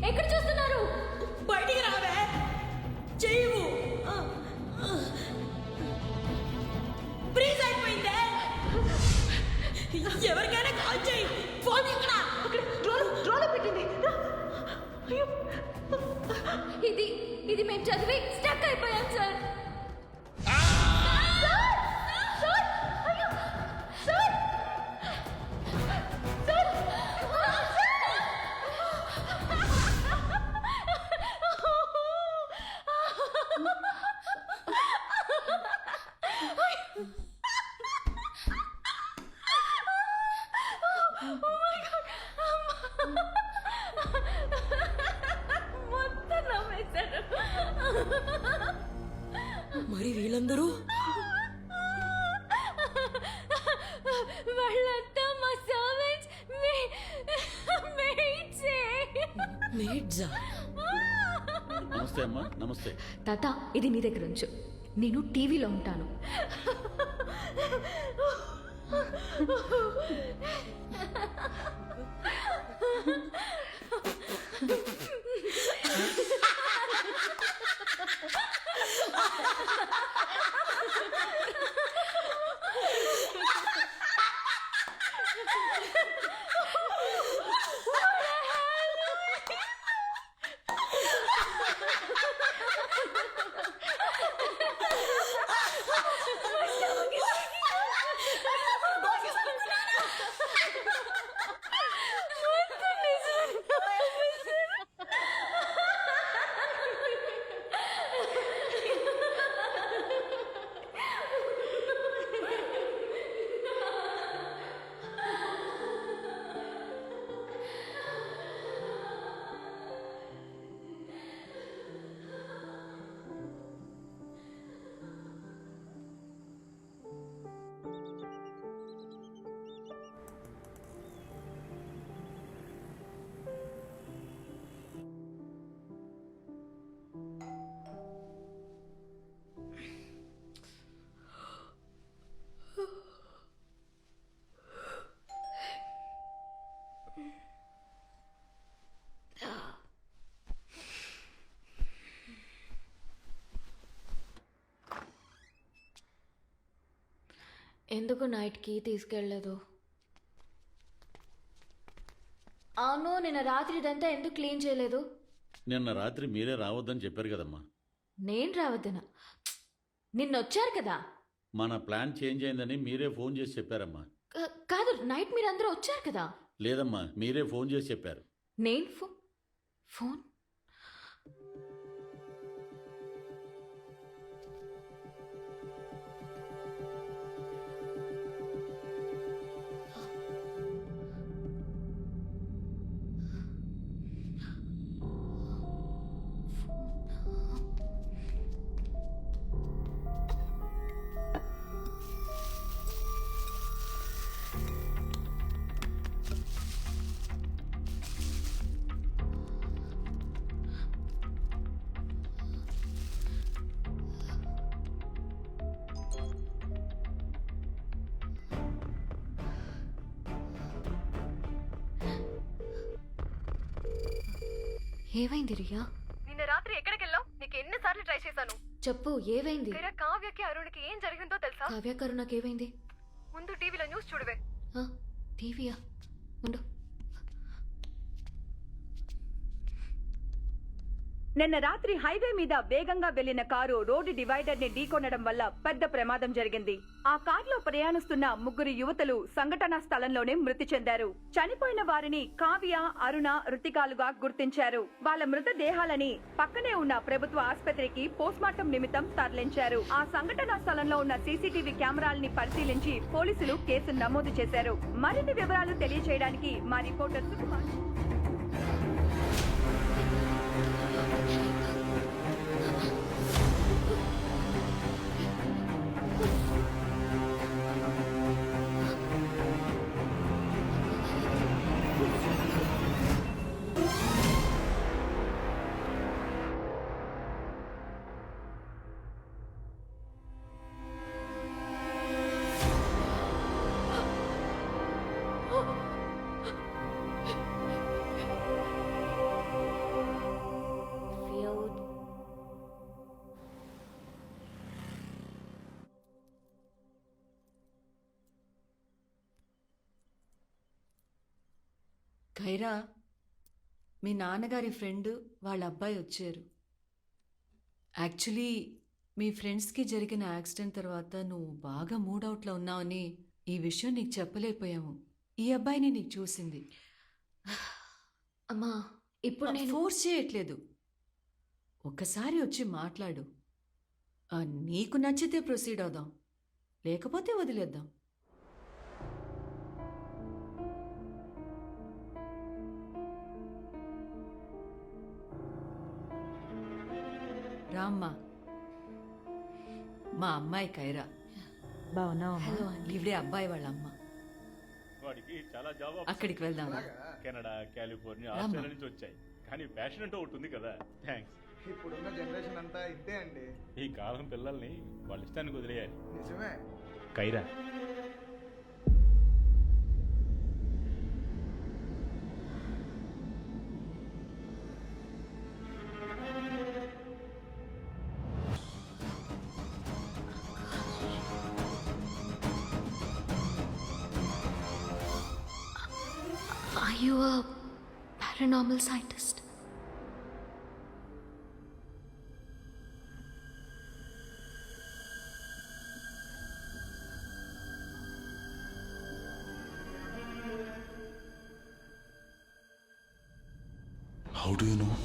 ఎక్కడ చూస్తున్నారు? బయటికి రావే. చెయ్యవు. ఫ్రీజ్ అయిపోయిందే. ఎవరికైనా కాల్ చేయి. ఫోన్ ఎక్కడ? డ్రోలో పెట్టింది. ఇది మేము చదివి స్టక్ అయిపోయాం సార్. మరి వీళ్ళందరూ వాళ్ళంతా మా సర్వెంట్స్, మేడ్సా? నమస్తే అమ్మా. నమస్తే తాత. ఇది నీ దగ్గర ఉంచు. నేను టీవీలో ఉంటాను. ఎందుకు నైట్కి తీసుకెళ్ళలేదు? అవును, నిన్న రాత్రి ఇదంతా ఎందుకు క్లీన్ చేయలేదు? నిన్న రాత్రి మీరే రావద్దని చెప్పారు కదమ్మా. నేను రావద్దనా? నిన్న వచ్చారు కదా. మన ప్లాన్ చేంజ్ అయిందని మీరే ఫోన్ చేసి చెప్పారమ్మా. కాదు, నైట్ మీరందరూ వచ్చారు కదా. లేదమ్మా, మీరే ఫోన్ చేసి చెప్పారు. నేను ఫోన్ ఏమైంది రియా? నిన్న రాత్రి ఎక్కడికి వెళ్ళావు? నీకు ఎన్నిసార్లు ట్రై చేశాను. చెప్పు, ఏమైంది? కావ్యకి అరుణ్కి ఏం జరిగిందో తెలుసా? కావ్య కరుణకి ఏమైంది? ముందు టీవీలో న్యూస్ చూడవే. టీవీయా? ఉండు. నిన్న రాత్రి హైవే మీద వేగంగా వెళ్లిన కారు రోడ్డు డివైడర్ ని ఢీకొనడం వల్ల పెద్ద ప్రమాదం జరిగింది. ఆ కారులో ప్రయాణిస్తున్న 3 యువతులు సంఘటనా స్థలంలోనే మృతి చెందారు. చనిపోయిన వారిని కావ్య, అరుణ, రుతికాలుగా గుర్తించారు. వాళ్ళ మృతదేహాలని పక్కనే ఉన్న ప్రభుత్వ ఆసుపత్రికి పోస్ట్మార్టం నిమిత్తం తరలించారు. ఆ సంఘటనా స్థలంలో ఉన్న సీసీటీవీ కెమెరాలని పరిశీలించి పోలీసులు కేసు నమోదు చేశారు. మరిన్ని వివరాలు తెలియజేయడానికి మా రిపోర్టర్ సుకుమార్. ఖైరా, మీ నాన్నగారి ఫ్రెండ్ వాళ్ళ అబ్బాయి వచ్చారు. యాక్చువల్లీ మీ ఫ్రెండ్స్కి జరిగిన యాక్సిడెంట్ తర్వాత నువ్వు బాగా మూడౌట్లో ఉన్నావని ఈ విషయం నీకు చెప్పలేకపోయాము. ఈ అబ్బాయిని నీకు చూసింది. అమ్మా, ఇప్పుడు నేను ఫోర్స్ చేయట్లేదు. ఒక్కసారి వచ్చి మాట్లాడు. నీకు నచ్చితే ప్రొసీడ్ అవుదాం, లేకపోతే వదిలేద్దాం. రామ్మా, మా అమ్మాయి ఖైరా. బాగున్నావా? ఇవిడే అబ్బాయి వాళ్ళ అమ్మ. వాడికి చాలా జాబ్ అక్కడికి వెళ్దాం. కెనడా, కాలిఫోర్నియా, రామ్మా. ఆస్ట్రేలియా నుంచి వచ్చాయి. కానీ ప్యాషన్ అంటూ ఒకటి ఉంది కదా. థ్యాంక్స్. ఇప్పుడున్న జనరేషన్ అంతా ఇంతే అండి. ఈ కాలం పిల్లల్ని వాళ్ళ ఇష్టానికి వదిలేయాలి. నిజమే. ఖైరా, Are you a paranormal scientist? How do you know?